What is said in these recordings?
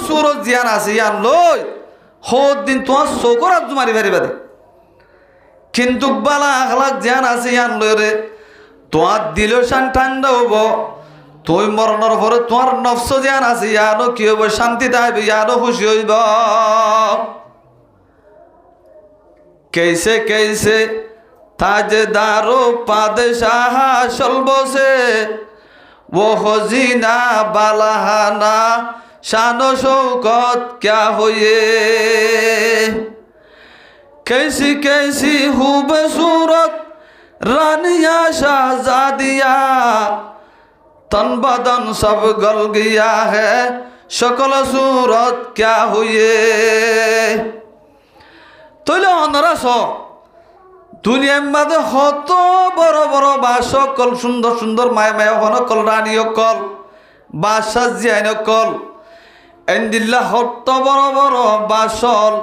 সুরত জিয়ান আছে ইয়ান লই হদ দিন তোমার চোখর আজ মারি ফেরি বাদে কিন্তু বালা আখলাক জিয়ান আছে ইয়ান লই রে তোমার দিল শান ঠান্ডা হব তুই মরণের পরে তোমার নফস জিয়ান আছে ইয়ানো কি হইব শান্তি থাকবে ইয়ানো খুশি হইব कैसे कैसे ताजदारो पादशाह शल्बो से वो खजीना बालाहाना शानो शौकत क्या हुए कैसी कैसी खूबसूरत रानिया शहजादिया तन बदन सब गल गया है शक्ल सूरत क्या हुए তইলে অনরাস দুনিয়ার মাঝে হত বড় বড় বাস কল সুন্দর সুন্দর মায়া মায়া হন কল রানী কল বাসা জিয়াইন কল এন্দিল্লা হত বড় বড় বাসল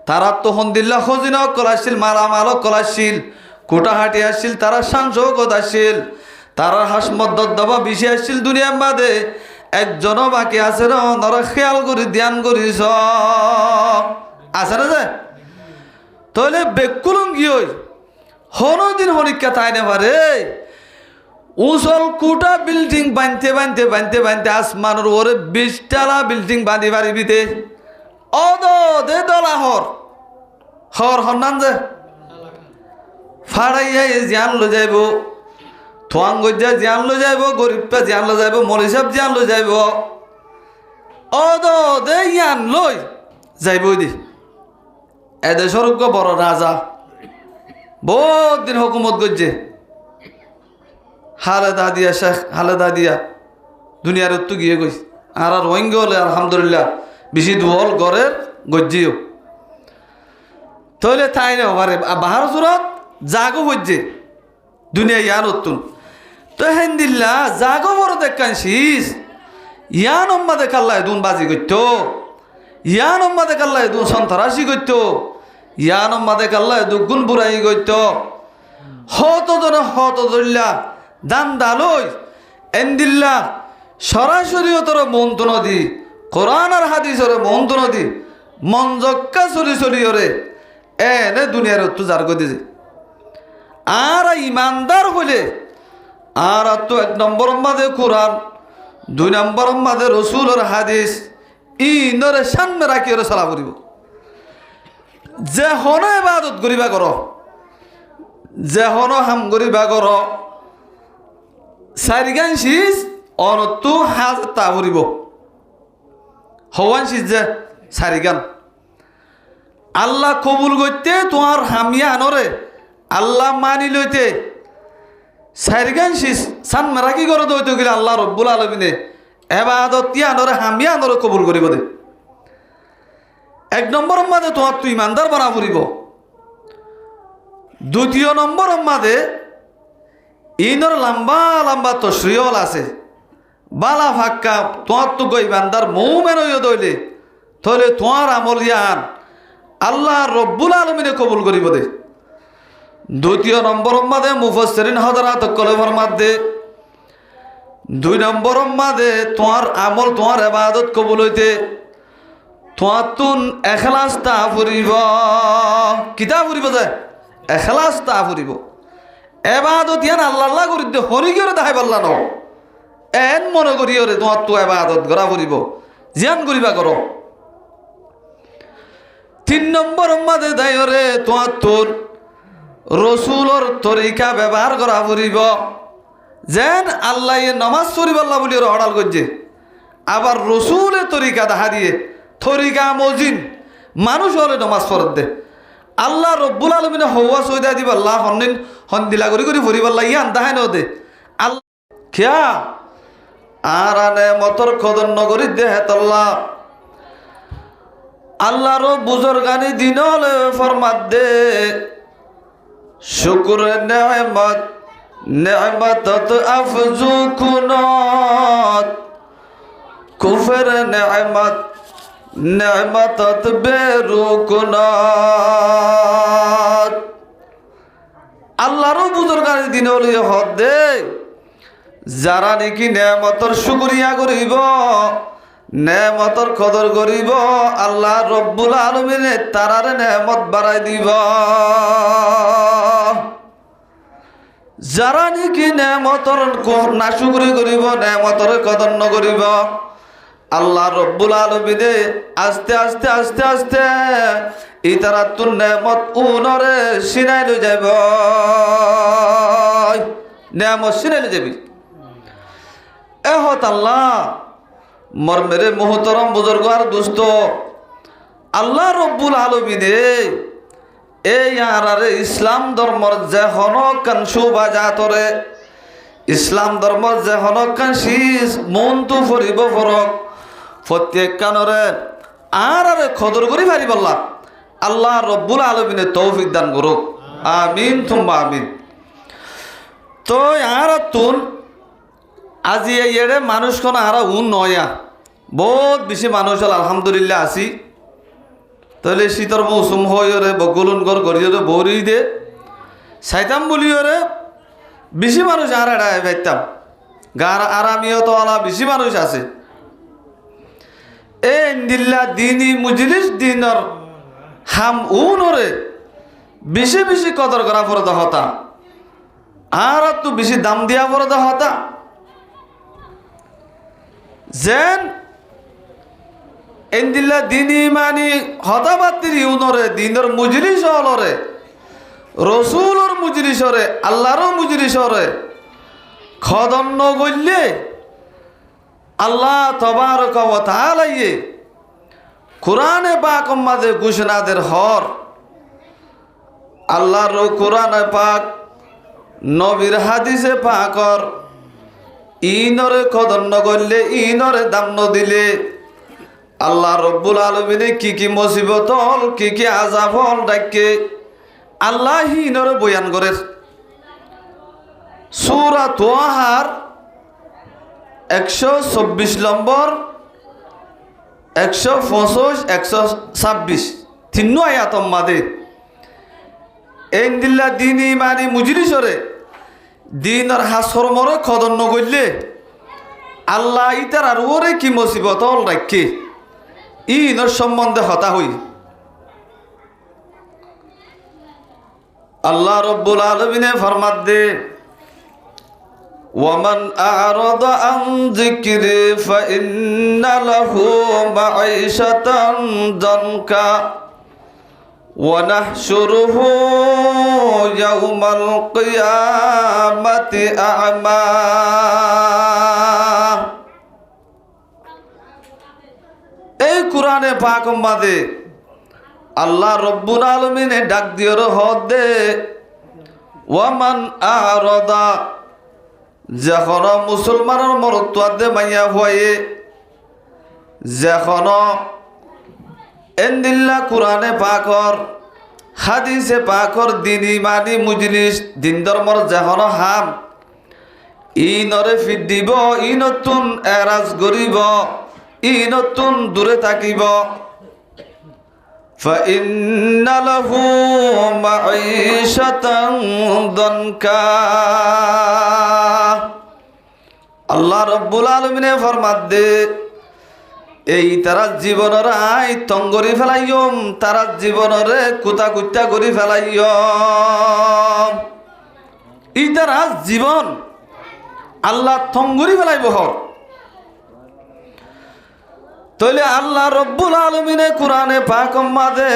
তারা তখন দিল্লা খজিন কল আসছিল মালামাল কল আসছিল কোটাহাটি আসছিল তারা সাংসদ আসছিল তারা হাসমত দবা বেশি আসছিল দুনিয়ার মাঝে একজনও বাকি আছে রে অনরা খেয়াল করি ধ্যান করিস আছে না যে তাহলে বেকুলং গিয়ে হনদিন হনিকা তাই না পারে উসল কোটা বিল্ডিং বানতে বানতে বানতে বানতে আসমানের ওরে 20 তলা বিল্ডিং বাঁধি পারিবিতে অদ দে দলা হর হর হন্নান যে ফাড়াইয়া জিয়ান লো যাইব থোয়াং গজ্জা জিয়ান লো যাইব গরিবটা জিয়ান লো যাইব মরিসাব জিয়ান লো যাইব অদ দে ইয়ান লই যাইব দি এদেশের বড় রাজা বহুত দিন হুকুমত করছে হালেদা দিয়া শেখ হালেদা দিয়া দুনিয়ার উত্তু গিয়ে গই আর রোহিঙ্গা হলে আলহামদুলিল্লাহ বেশি দুহল গড়ের গজ্জিও তাহলে তাই না পারে বাহার সুরত জাগো হচ্ছে দুনিয়া ইয়ান উত্তুন তো হেন্দিল্লা জাগো বড় দেখান শীষ ইয়ান অম্মা দেখাল্লাহ দুন বাজি করতো ইয়ান অম্মা দেখাল্লাহ দুন সন্ত্রাসী করতো ইয়ান অম্মা দেখাল্লাহ দুগুণ বুড়াই করতো হত জন হত ধরলা দান দালই এন্দিল্লা সরাসরি তোর মন্ত্র নদী কোরআন আর হাদিসের মন্ত্র নদী মঞ্জক্কা চলি চলি ওরে এনে দুনিয়ার অত্যাচার করে দিছে আর ইমানদার হইলে আর তো 1 নম্বর মাঝে কোরআন 2 নম্বর মাঝে রসুলের হাদিস ইনরে সামনে রাখি ওরে চলা করিব যে হন ইবাদত করিবা কর যে হন হাম করিবা কর সারিগান শীষ অনতু হাজ তা করিব হওয়ান শীষ যে সারিগান আল্লাহ কবুল করতে তোমার হামিয়া আনরে আল্লাহ মানি লইতে সারিগান শীষ সান মেরাকি করে দইতে গেলে আল্লাহ রব্বুল আলমিনে এবাদত আনরে হামিয়া আনরে কবুল করিব দে 1 নম্বর মাঝে তোমার তুই ইমানদার বানা ফুরিব 2 নম্বর মাঝে ইনর লম্বা লম্বা তশরিয়ল আছে বালা ফাক্কা তোমার তো গই ইমানদার মুমিন হইয়া দইলে তাহলে তোমার আমলিয়ান আল্লাহ রব্বুল আলমিনে কবুল করিব দে 2 নম্বর মাঝে মুফাসসিরিন হযরত কলমের মধ্যে 2 নম্বর মাঝে তোমার আমল তোমার ইবাদত কবুল হইতে তোমার তুন এখলাস তা ফুরিব কিতা ফুরিব যে এখলাস তা ফুরিব এবাদত ইয়ান আল্লাহ আল্লাহ করি দে হরি করে দেখাই পারলা ন এন মনে করি ওরে তোমার তো এবাদত করা ফুরিব জিয়ান করিবা করো 3 নম্বর মাঝে দেয় রে তোমার তোর রসুলর তরিকা ব্যবহার করা ফুরিব যেন আল্লাহ নমাজ পড়িব আল্লাহ বলি ওরা অর্ডার করছে আবার রসুলের তরিকা দেখা দিয়ে তরিকা মজিন মানুষ হলে নমাজ পড়ত দে আল্লাহ রব্বুল আলমিনে হওয়া সৈদা দিব আল্লাহ হন্দিন হন্দিলা করি করি ফুরিব আল্লাহ ইয়ান দেখাই নদে আল্লাহ খেয়া আর আনে মতর খদন নগরী দেহে তল্লা আল্লাহর বুজুর্গানি দিন হলে ফরমাত দে শুকুর নেমত নেমত আফজু কুনত কুফর নেমত নেমত বেরু কুনত আল্লাহর বুজুর্গানি দিন হলে হদ দে যারা নাকি নেমতর শুকরিয়া করিব নেমতর কদর করিব আল্লাহ রব্বুল আলামিনে তারারে নেমত বাড়াই দিব। যারা নাকি নেমতর নাশুকরি করিব, নেমতর কদর নকরিব, আল্লাহ রব্বুল আলামিনে আস্তে আস্তে আস্তে আস্তে ইতারা তুন নেমত উনরে সিনাই লই যাব, নেমত সিনাই লই যাবি। এহত আল্লাহ মর মেরে মোহতরম বুজুর্গ আর দোস্ত, আল্লাহ রব্বুল আলামিনে এই আরে ইসলাম ধর্মর যে হনকান শোভাযাত্রে, ইসলাম ধর্মর যে হনকান শীষ মনটো ফরিব ফরক প্রত্যেক কানরে আরে খদর করি পারি বললা আল্লাহ রব্বুল আলামিনে তৌফিক দান করুক, আমিন তুম্বা আমিন। তো আর তুন আজি এড়ে মানুষ কোন আর নয়া বহুত বেশি মানুষ হল আলহামদুলিল্লাহ আছি। তাহলে শীতর মৌসুম হয়ে বগুলন গর গড়িয়ে বৌরি দে চাইতাম বলিওরে বেশি মানুষ আর এড়াই পাইতাম গার আরামিও তো আলা বেশি মানুষ আছে। এ ইন্দিল্লা দিনী মুজলিস দিনর হাম উনরে বেশি বেশি কদর করা পড়ে হতা আর তো বেশি দাম দিয়া পড়ে হতা যেন ইন্দিল্লা দিনী মানি হতাবাতির ইউনরে দিনর মুজলিস হলরে রসুলর মুজলিসরে আল্লাহর মুজলিসরে খদন্ন গল্লে আল্লাহ তবারক ওয়া তাআলা কুরআনে পাক মাঝে ঘোষণাদের হর আল্লাহর কুরআনে পাক নবীর হাদিসে পাকর ইনরে খদন্ন গল্লে ইনরে দাম ন দিলে আল্লাহ রব্বুল আলামিনে কি মুসিবত হল কি আযাব হল ডাকে আল্লাহ ইনরে বয়ান করে। সূরা তাহার 124 নম্বর 125 126 তিন আয়াত মাদে ইন্দিল্লা দিনী মানি মুজলিসরে দিনর হাসর মরে খদন নগল্লে আল্লাহ ইতার আর ওরে কি মুসিবত হল রাখে ইনর সম্বন্ধে হতা হই। আল্লাহ রব্বুল আলামিনে ফরমাত দে ওয়ামান আ'রাদা আন যিকরি ফাইন্না লাহু মাঈশাতান দানকা ওয়া নাহশুরুহু ইয়াওমাল কিয়ামাতি আ'মা। এই কুরআনে পাক মাদে আল্লাহ রব্বুল আলামিনে ডাক দিয়র হদে ওয়ামান আ'রাদা যখন মুসলমানের মরত্বাদে মাইয়া হয়ে যখন এন্দিল্লা কুরআনে পাকর হাদিসে পাকর দিনী মানি মুজলিস দিন ধর্মর যখন হাম ইনরে ফিট দিব ই নতুন এরাজ গরিব ই নতুন দূরে থাকিব فإن له معيشة ضنكا। আল্লাহ রব্বুল আলামিনে ফরমাত দে এই তারা জীবনের আই তঙ্গরি ফেলাইম তারা জীবনরে কুতা কুত্তা করি ফেলাইম এই তারা জীবন আল্লাহ তঙ্গরি ফেলাইব হর। তাহলে আল্লাহ রব্বুল আলামিনে কুরআনে পাক মাদে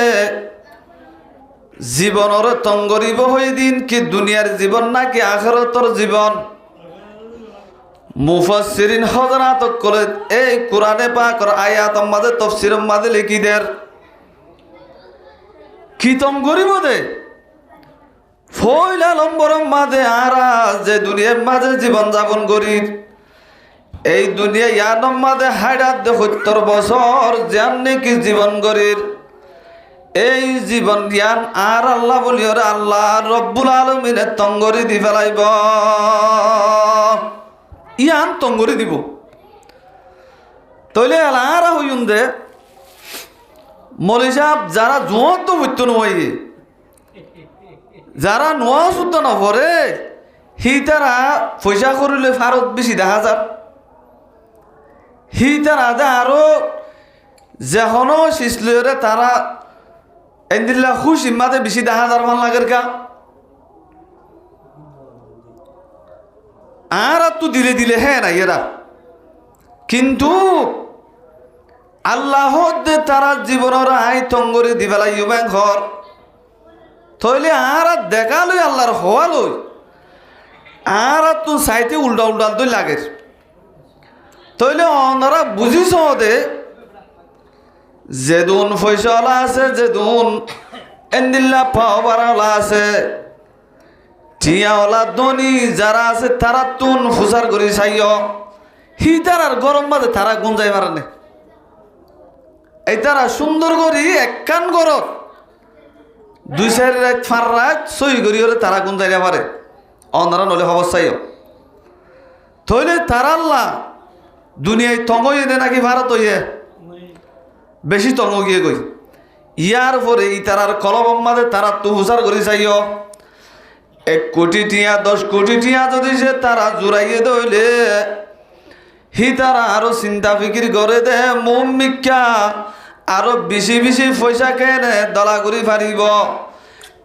জীবনের তঙ্গরিব হই দিন কি দুনিয়ার জীবন নাকি আখিরাতের জীবন মুফাসসিরিন হযরত করে এই কুরআনে পাকের আয়াত মাদে তাফসীর মাদে লিখি দের কি তঙ্গরিব দে ফয়লা নম্বর মাদে আরা যে দুনিয়ার মাঝে জীবন যাপন করি এই দুনিয়া ইয়ানম মাদে হাইরাত 70 বছর জান নাকি জীবন গরির এই জীবন জ্ঞান আর আল্লাহ বলিওরে আল্লাহ রব্বুল আলামিনে তঙ্গরি দি ফেলাইব ইয়ান তঙ্গরি দিব। তইলে আর হইউন দে মৌলী সাহেব যারা জোয়াত তো হইতো নয় যারা নোয়া শুদ্ধ নভরে হি তারা পয়সা করিলে ফারত বেশি দেখা যায় হি তারা দে আরো যেহনো শিসলিয়রে তারা এন্দিল্লা খুশ ইম্মাতে বেশি 10,000 মান লাগের কা আর তো দিলে দিলে হ্যাঁ না এরা কিন্তু আল্লাহ দে তারা জীবনের আই তঙ্গরে দিবেলা ইউবেন ঘর তইলে আর দেখালই আল্লাহর হওয়ালই আর তো সাইতে উল্টা উল্টা তো লাগে তইলে অনারা বুঝিস দে যেদুন ফয়সালা আছে যেদুন এন্দিল্লা পাওয়ালা আছে টিয়াওয়ালা ধনী যারা আছে তারা তুন ফুসার করি চাইও হি তারার গরম বাদে তারা গুঞ্জাই পারে এই তারা সুন্দর করি এক কান গরত 2-4 রাত 4 রাত সই করি ওরে তারা গুঞ্জাইতে পারে অনারা নলে অবস্থায় তইলে তারা আল্লাহ দুনিয়ায় তঙ্গই এনে নাকি ভারত হইয়ে বেশি তঙ্গ গিয়ে গই ইয়ার পরে ই তারার কলম মাঝে তারা তো হুসার করি চাইও 1 কোটি টিয়া 10 কোটি টিয়া যদি সে তারা জুড়াইয়ে দইলে হি তারা আরো চিন্তা ফিকির করে দে মুমিকা আরো বেশি বেশি পয়সা কেনে দলা করি পারিব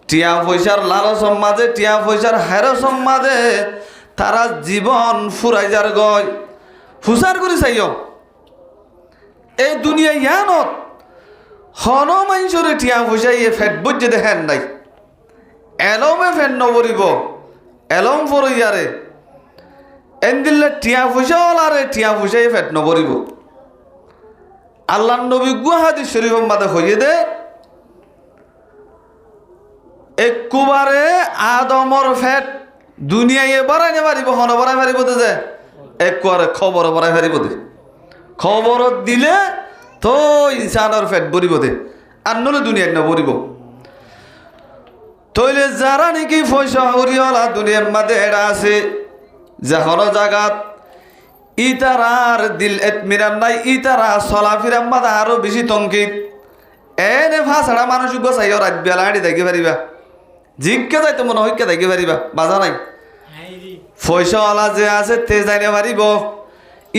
টিয়া পয়সার লালস মাঝে টিয়া পয়সার হেরস মাঝে তারা জীবন ফুরাই যার গয় হুসার করি চাইও এই দুনিয়া ইয়ানত হন মানুষরে টিয়া পয়সা ইয়ে ফেট বুঝে দেখেন নাই এলমে ফেন নবরিব এলম ফরইয়ারে এন্দিল্লে টিয়া পয়সা ওলারে টিয়া পয়সা ফেট নবরিব আল্লাহ নবী গুহাদি শরীফ মাদে হইয়ে দে একবারে আদমর ফেট দুনিয়ায় বাড়াইনে পারিব হন বাড়াই পারিব যে একবারে খবর বাড়াই পারিব দে খবর দিলে তো ইনসানের ফেট ভরিব দে আর নলে দুনিয়ায় নবরিব তইলে যারা নাকি পয়সা হরিওয়ালা দুনিয়ার মাঝে এরা আছে যখন জাগাত ইতারার দিল এতমিরান নাই ইতারা চলাফিরার মাঝে আরো বেশি তঙ্কিত এনে ফাঁসড়া মানুষ গোছাইও রাত বেলা আড়ি দেখি পারিবা জিজ্ঞে যাইতে মনে হইকে দেখি পারিবা বাজা নাই পয়সাওয়ালা যে আছে তে যাইনে পারিব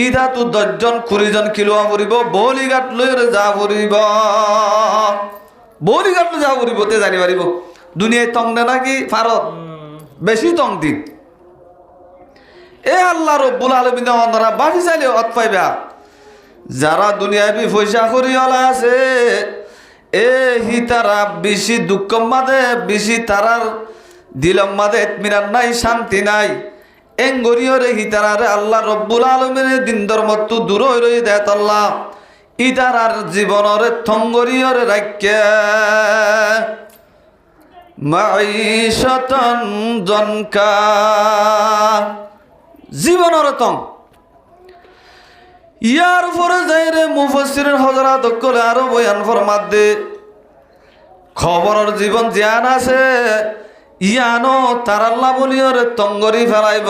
ইদা তো 10 জন 20 জন কিলোয়া পড়িব বলিঘাট লইরে যা পড়িব বলিঘাট যা পড়িব তে জানি পারিব দুনিয়ায় তং দে নাকি ভারত বেশি তং দিন এ আল্লাহ রব্বুল আলামিন অনরা বাকি চাইলে অত পাইবা যারা দুনিয়ায় বি পয়সা করিওয়ালা আছে এ হি তারা বেশি দুঃখ মাদে বেশি তারার দিলম মাদে ইতমিনান নাই শান্তি নাই এঙ্গরিয়রে হি তারারে আল্লাহ রব্বুল আলামিনের দিন ধর্মত দূর হই দেত আল্লাহ ই তারার জীবনরে থঙ্গরিয়রে রাখ্যা মাঈশাতান জনকা জীবনের তং ইয়ার পরে যাইরে মুফাসসিরিন হযরত কলে আরো বয়ান ফরমাত দে খবরের জীবন জ্ঞান আছে ইয়ানো তার আল্লাহ বলিয়রে তঙ্গরি ফেলাইব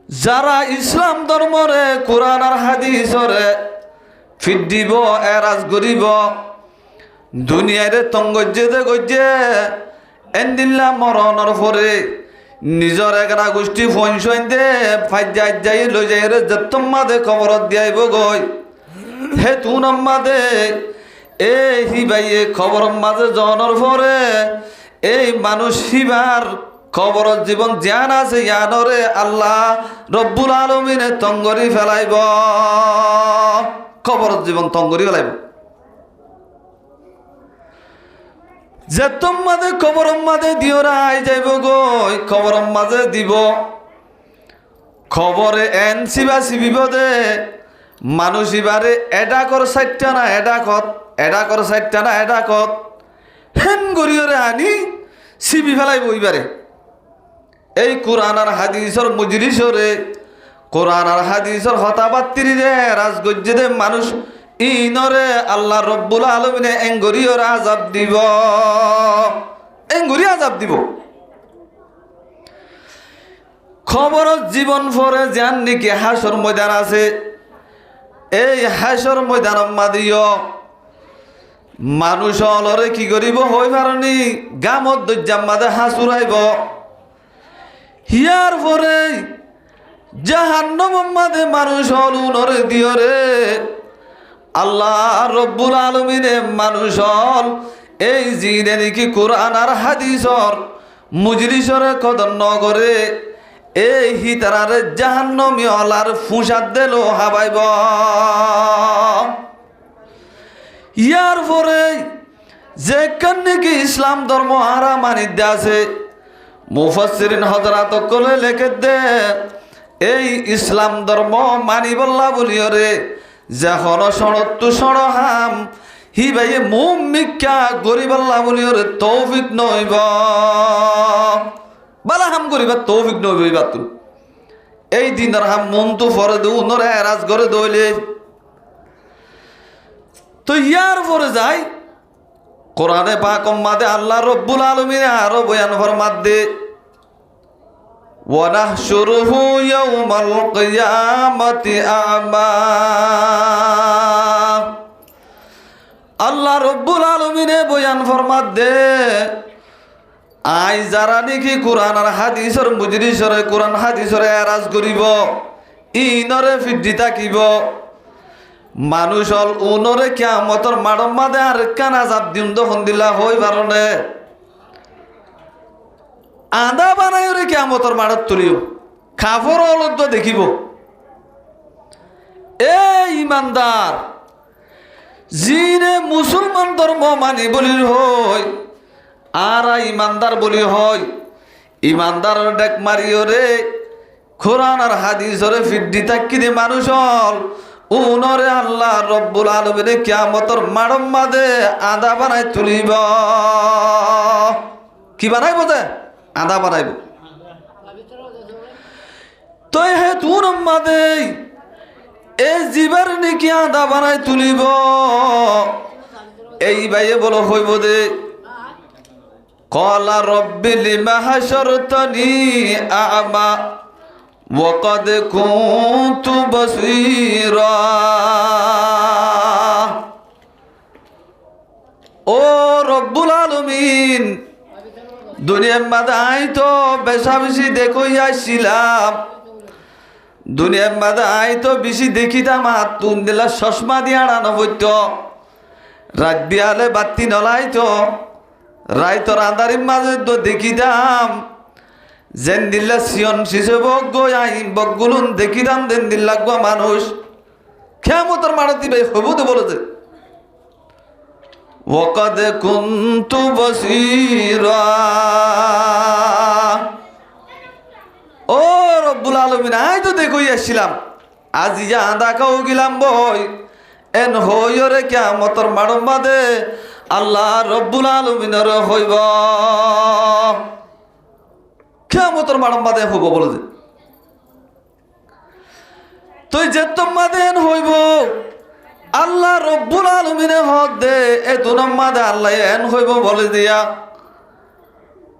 যারা ইসলাম ধর্মরে কোরআন আর হাদিসরে ফিট দিব এরাজ করিব দুনিয়ারে তঙ্গজ্জে দে গজ্জে এন্দিল্লা মরণর পরে নিজর একটা গোষ্ঠী ফোন দে ফাইজাই যাই লই যাই রে যত্তম্মাদে খবরত দিয়াইব গই হে তুনম্মাদে এ হিবাইয়ে খবর মাঝে জনের পরে এই মানুষ হিবার খবরত জীবন জ্ঞান আছে ইয়ানরে আল্লাহ রব্বুল আলামিনে তঙ্গরি ফেলাইব খবরত জীবন তঙ্গরি ফেলাইব যে তোমাদের খবর মাঝে দিওরা আই যাইব গই খবর মাঝে দিব খবরে এন সিবা সিবিব দে মানুষ ইবারে এডা কর সাইটটা না এডা কত এডা কর সাইটটা না এডা কত হেন গরিয়রে আনি সিবি ফেলাইব ইবারে এই কোরআন আর হাদিসর মজলিসরে কোরআন আর হাদিসর হতাবাত্তিরি রে রাজগজ্জে দে মানুষ ইনরে আল্লাহ রব্বুল আলামিনে এঙ্গরিয়র আযাব দিব এঙ্গরি আযাব দিব খবর জীবন পরে জান নাকি হাসর ময়দান আছে এই হাসর ময়দান মাদিও মানুষ অলরে কি করিব হই পারনি গামত দজ্জাম মাদে হাসুরাইব হিয়ার পরে জাহান্নাম মাদে মানুষ হল উনরে দিয়রে আল্লাহ রব্বুল আলমিনে মানুষ হল এই জিনে নাকি কোরআন আর হাদিসর মুজলিসরে কদর নগরে এই হিতারারে জাহান্নামী অলার ফুসাদ দিল হাবাইব ইয়ার পরে যে নাকি ইসলাম ধর্ম হারা মানিত আছে মুফাসসিরিন হযরত কলে লেখে দে এই ইসলাম ধর্ম মানি বল্লা বলিয়রে যখন সড়ত্তু সড়হাম হি ভাই মুমিকা গরিবাল্লা বলিয়রে তৌফিক নইব বালা হাম গরিবা তৌফিক নইব তু এই দিনের হাম মন তো ফরে দু নরে রাজ করে দইলে তো ইয়ার পরে যায় কোরআনে পাক মাদে আল্লাহ রব্বুল আলামিন আরো বয়ান ফরমাত দে ওয়া নাহশুরুহু ইয়াউমাল কিয়ামাতি আ'মা আল্লাহ রব্বুল আলামিনে বয়ান ফরমাত দে আই যারা নাকি কোরআন আর হাদিসের মুজলিসরে কোরআন হাদিসরে এরাজ করিব ইনরে ফিদ্দি থাকিব মানুষ হল উনরে কিয়ামতর মাড়ম মাদে আর কানা জাপ দিম দখন দিলা হই বারণে আদা বানাই রে কিয়ামতর মাড়ত তুলিও খাফর অলদ দেখিব এ ইমানদার জিনে মুসলমান ধর্ম মানি বলি হই আর ইমানদার বলি হয় ইমানদার ডেক মারিও রে কোরআন আর হাদিসরে ফিদ্দি থাকি দে মানুষ হল উনরে আল্লাহ রব্বুল আলামিনে কিয়ামতর মাড়ম মাদে আদা বানাই তুলিব কি বানাইব যে আদা বানাইব তো হে তুর মাদে এই জীবের নাকি আদা বানাই তুলিব এই ভাইয়ে বলো হইব দে কলা রব্বি লিমা হাশরতনি আ'মা وقد كنت بصيرا ও রব্বুল আলামিন দুনিয়ার মাঝে আই তো বেশা বেশি দেখই আসছিলাম দুনিয়ার মাঝে আই তো বেশি দেখিতাম আর তুন দিলা চশমা দিয়ে আড়ানো বইত রাত দিয়ালে বাতি নলাই তো রাইতর আন্ধারির মাঝে তো দেখিতাম যেন দিল্লা সিয়ন শিশু বগ্গ আইন বকগুলুন দেখিতাম দেন দিল্লা গো মানুষ কিয়ামতের মাড়ত দিবে হইব তো বলেছে ওয়াকাদ কুনতু বসীরা ও রব্বুল আলামিন আই তো দেখই আসছিলাম আজ ইয়া আদা খাও গিলাম বই এন হইরে কিয়ামতের মাড়ম বাদে আল্লাহ রব্বুল আলামিনের হইব কিয়ামতের মাড়ম বাদে হইব বলে যে তুই যে তোমাদের হইব আল্লাহ রব্বুল আলামিনে হক দে এ দুনাম মাদে আল্লাহ এন হইব বলে দিয়া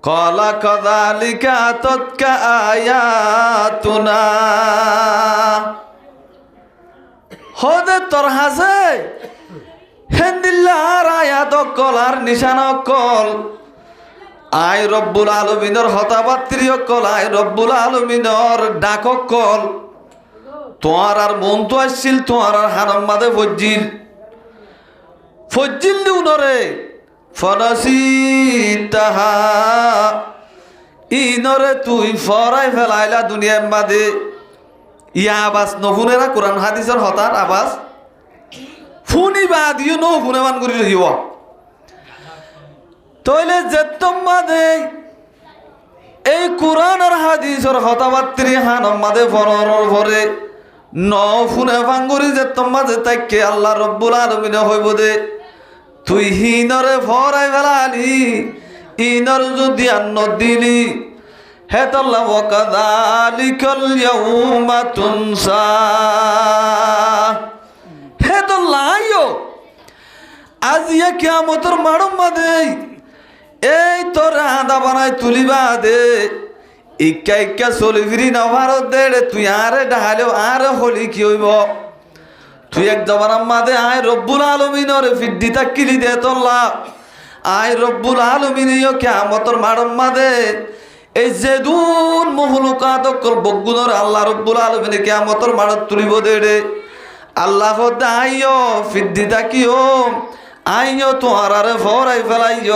ক্বালা কাযালিকা আতাতকা আয়াতুনা হদে তোর হাসে হেন্দিল্লার আয়াত কল আর নিশান কল আই রব্বুল আলামিনের হতাবাত্রী কল আই রব্বুল আলামিনের ডাক কল তোমার আর মন তো আসছিল তোমার আর হারাম মাদে ফজ্জিল দিউনরে ফনাসিতাহা ইনরে তুই ফরাই ফেলাইলা দুনিয়ার মাদে ইয়া আবাস নফুনেরা কোরআন হাদিসের হতার আবাস ফুনি বা দিও ন ফুনে মান করি রহিব তইলে যেতম মাদে এই কোরআন আর হাদিসের হতাবাত্রী হানম মাদে ফরর ভরে ন ফুনে ভাঙ্গুরি যেতম মাদে তাইকে আল্লাহ রব্বুল আলামিনে হইব দে তুই হিনরে ফরাই ফেলালি ইনর যদি আন্ন দিলি হেতাল্লাহ ওয়াকাযালিকাল ইয়াউমা তুনসা হেতাল্লাহ আইও আজ ইয়া কিয়ামতের মাড়ম মাদে এই তোর আদা বানাই তুলিবা দে ইক্কা ইক্কা চলি ফিরি না ভারত দে তুই আরে ডাহালেও আরে হলি কি হইব তুই এক জবানার মাদে আয় রব্বুল আলামিনের ফিদ্দি তাকিলি দে তোল্লা আয় রব্বুল আলামিন কিয়ামতের মাড়ম মাদে এই যেদুন মহলুকাত অকল বগুণর আল্লাহ রব্বুল আলামিন কিয়ামতের মাঠত তুলিব দেড়ে আল্লাহ আইয় ফিদ্দি তাকিও আইয় তোহারারে ফরাই ফেলাইয়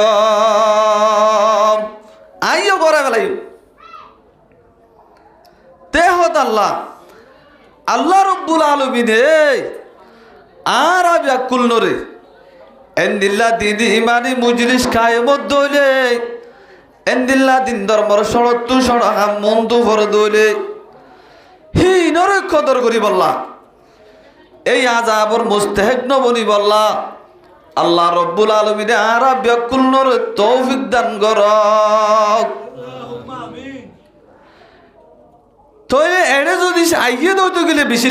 আইয় ফরাই ফেলাইয় তেহত আল্লাহ রব্বুল আলামিন আর আবিয়াকুল নরে এন্দিল্লা দিদি ইমানি মুজলিস কায়েমত দইলে এন্দিল্লা দিন ধর্মর সড়ত্তু সড়হাম মন্তু ভর দইলে হি নরে কদর করি বললা এই আযাবর মুস্তাহিক নবনি বললা আল্লাহ রব্বুল আলামিন আর আবিয়াকুল নরে তৌফিক দান করক তো এড়ে যদি আইয়ে দইতে গেলে বেশি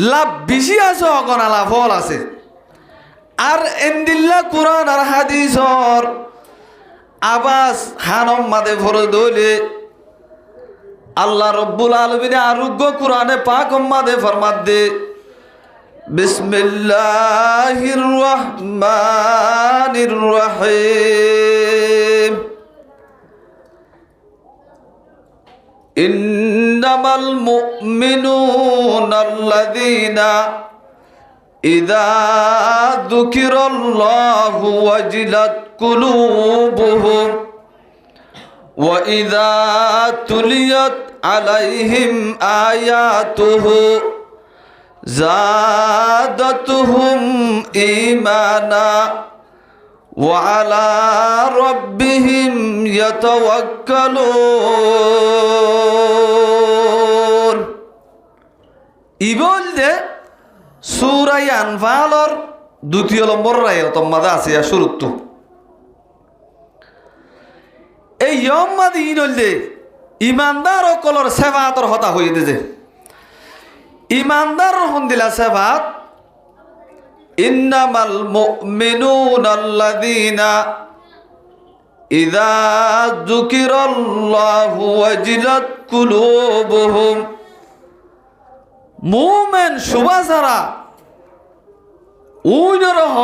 লাভ বেশি আছে অগণালা ফল আছে আর এন্দিল্লা কুরআন আর হাদিসর আবাস হানম মাদে ভরে দইলে আল্লাহ রব্বুল আলামিন আরোগ্য কুরআনে পাক মাদে ফরমাত দে বিসমিল্লাহির রহমানির রহিম ইন্নামাল মুমিনুনা আল্লাযীনা ইযা যুকিরাল্লাহু ওয়াজিলাত কুলুবুহুম ওয়া ইযা তুলিয়াত আলাইহিম আয়াতুহু যাদাতুহুম ঈমানা ওয়া আলা রাব্বিহিম ইয়াতাওয়াক্কালুন ইবলদে সূরা আনফালর দ্বিতীয় নম্বর আয়াত মাদা আছে শুরুত এই ইয়ামাদি ইনলদে ইমানদার কলর সেবাতর হতা হয়ে দে ইমানদার হন্দিলা সেবাত ইন্নামাল মুমিনুনা আল্লাযীনা ইযা যুকিরাল্লাহু ওয়াজিলাত কুলুবুহুম মুমিন সুবাসারা উইনর হ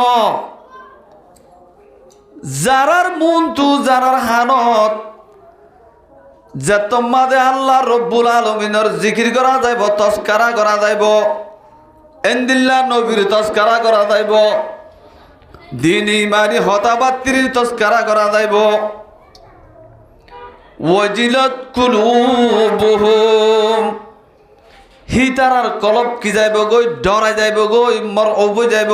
যারার মন্তু যারার হানত যে তোমাদের আল্লাহ রব্বুল আলামিনের জিকির করা যাইব তসকারা করা যাইব এন্দিল্লা নবীর তসকারা করা যাইব দিন ইমানি হতাবাত্তির তসকারা করা যাইব ওয়াজিলাত কুলুবুহুম হিতারার কলব কি যাইব গই ডরাই যাইব গই মর অবৈ যাইব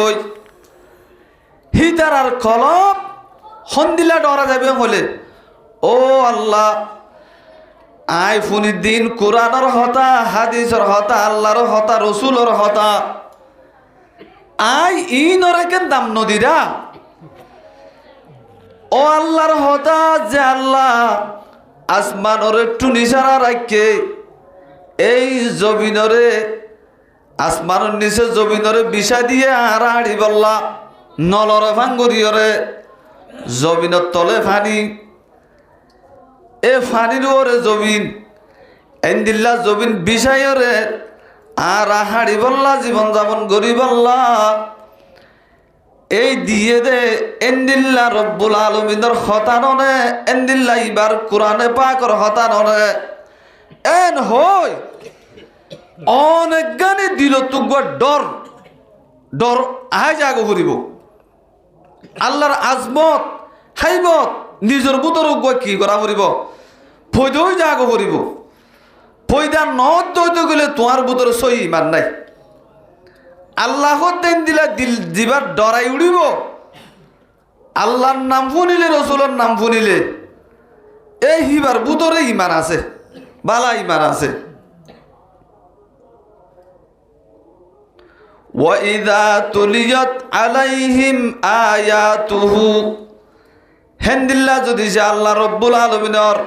হিতারার কলব হন্দিলা ডরা যাবে হলে ও আল্লাহ আই ফুনি দিন কোরআনের হতা হাদিসের হতা আল্লাহর হতা রসুলের হতা আই ইনরে কেন দাম নদীরা ও আল্লাহর হতা যে আল্লাহ আসমানরে একটু নিশারা রাখে এই জমিনরে আসমানের নিচে জমিনরে বিষা দিয়ে আর আড়ি বললা নলরে ভাঙ্গরিয়রে জমিনের তলে ফানি এ ফানির ওরে জমিন এন্দিল্লা জমিন বিষায়রে আর হাড়ি বললা জীবন যাপন করি বললা এই দিয়ে দে এন্দিল্লা রব্বুল আলামিনের হতাননে এন্দিল্লা ইবার কোরআনে পাকর হতাননে এন হই অনেক গানে দিল তুগর ডর ডর আহাই জাগো করিব আল্লাহর আজমত হাইবত নিজের বুতর কি করা করিব ফৈদই জাগো করিব ফৈদা নদ দইতে গেলে তোমার বুতর সই ইমান নাই আল্লাহ দেন দিলা দিল দিবার ডরাই উড়িব আল্লাহর নাম শুনিলে রসুলের নাম শুনিলে এই হিবার বুতরে ইমান আছে বালা ইমান আছে ওয়াইদা তুলিয়াত আলাইহিম আয়াতুহু হেন্দিল্লা যদি সে আল্লাহ রব্বুল আলামিনের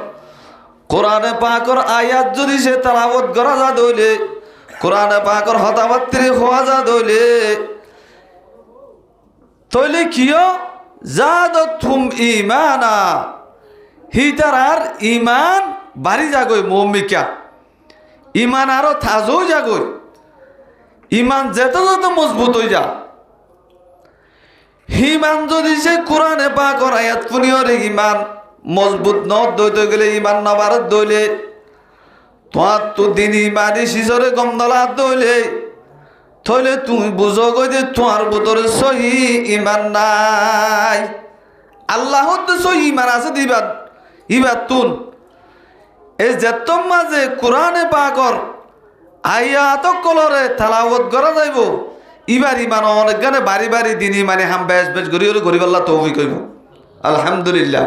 কোরআনে পাকর আয়াত যদি সে তেলাওয়াত করা যা দইলে কোরআনে পাকর হতাবাত্রি হওয়া যা দইলে তইলে কিয় জাদাতুম ঈমানা হিতারার ইমান বাড়ি যাগই মুমিকা ইমান আরো থাজও যাগই ইমান যেত যত মজবুত হয়ে যা হিমান যদি সে কোরআনে পাকর আয়াত ফুনিয়রে ইমান মজবুত ন দইতে গেলে ইমান নবার দইলে তোমার তো দিন ইমানি সিজরে গমদলা দইলে থইলে তুমি বুঝো গো যে তোমার ভিতরে সহি ইমান নাই। আল্লাহ তো সহি ইমান আছে দিবা ইবার তুন এই যেত মাঝে কোরআনে পাকর আয়াত কলরে তালাওয়াত করা যাইব ইবার ইমান অনেক গানে বাড়ি বাড়ি দিন ইমানে হাম বেশ বেশ গরিব গরিব আল্লাহ তৌফিক কইব আলহামদুলিল্লাহ।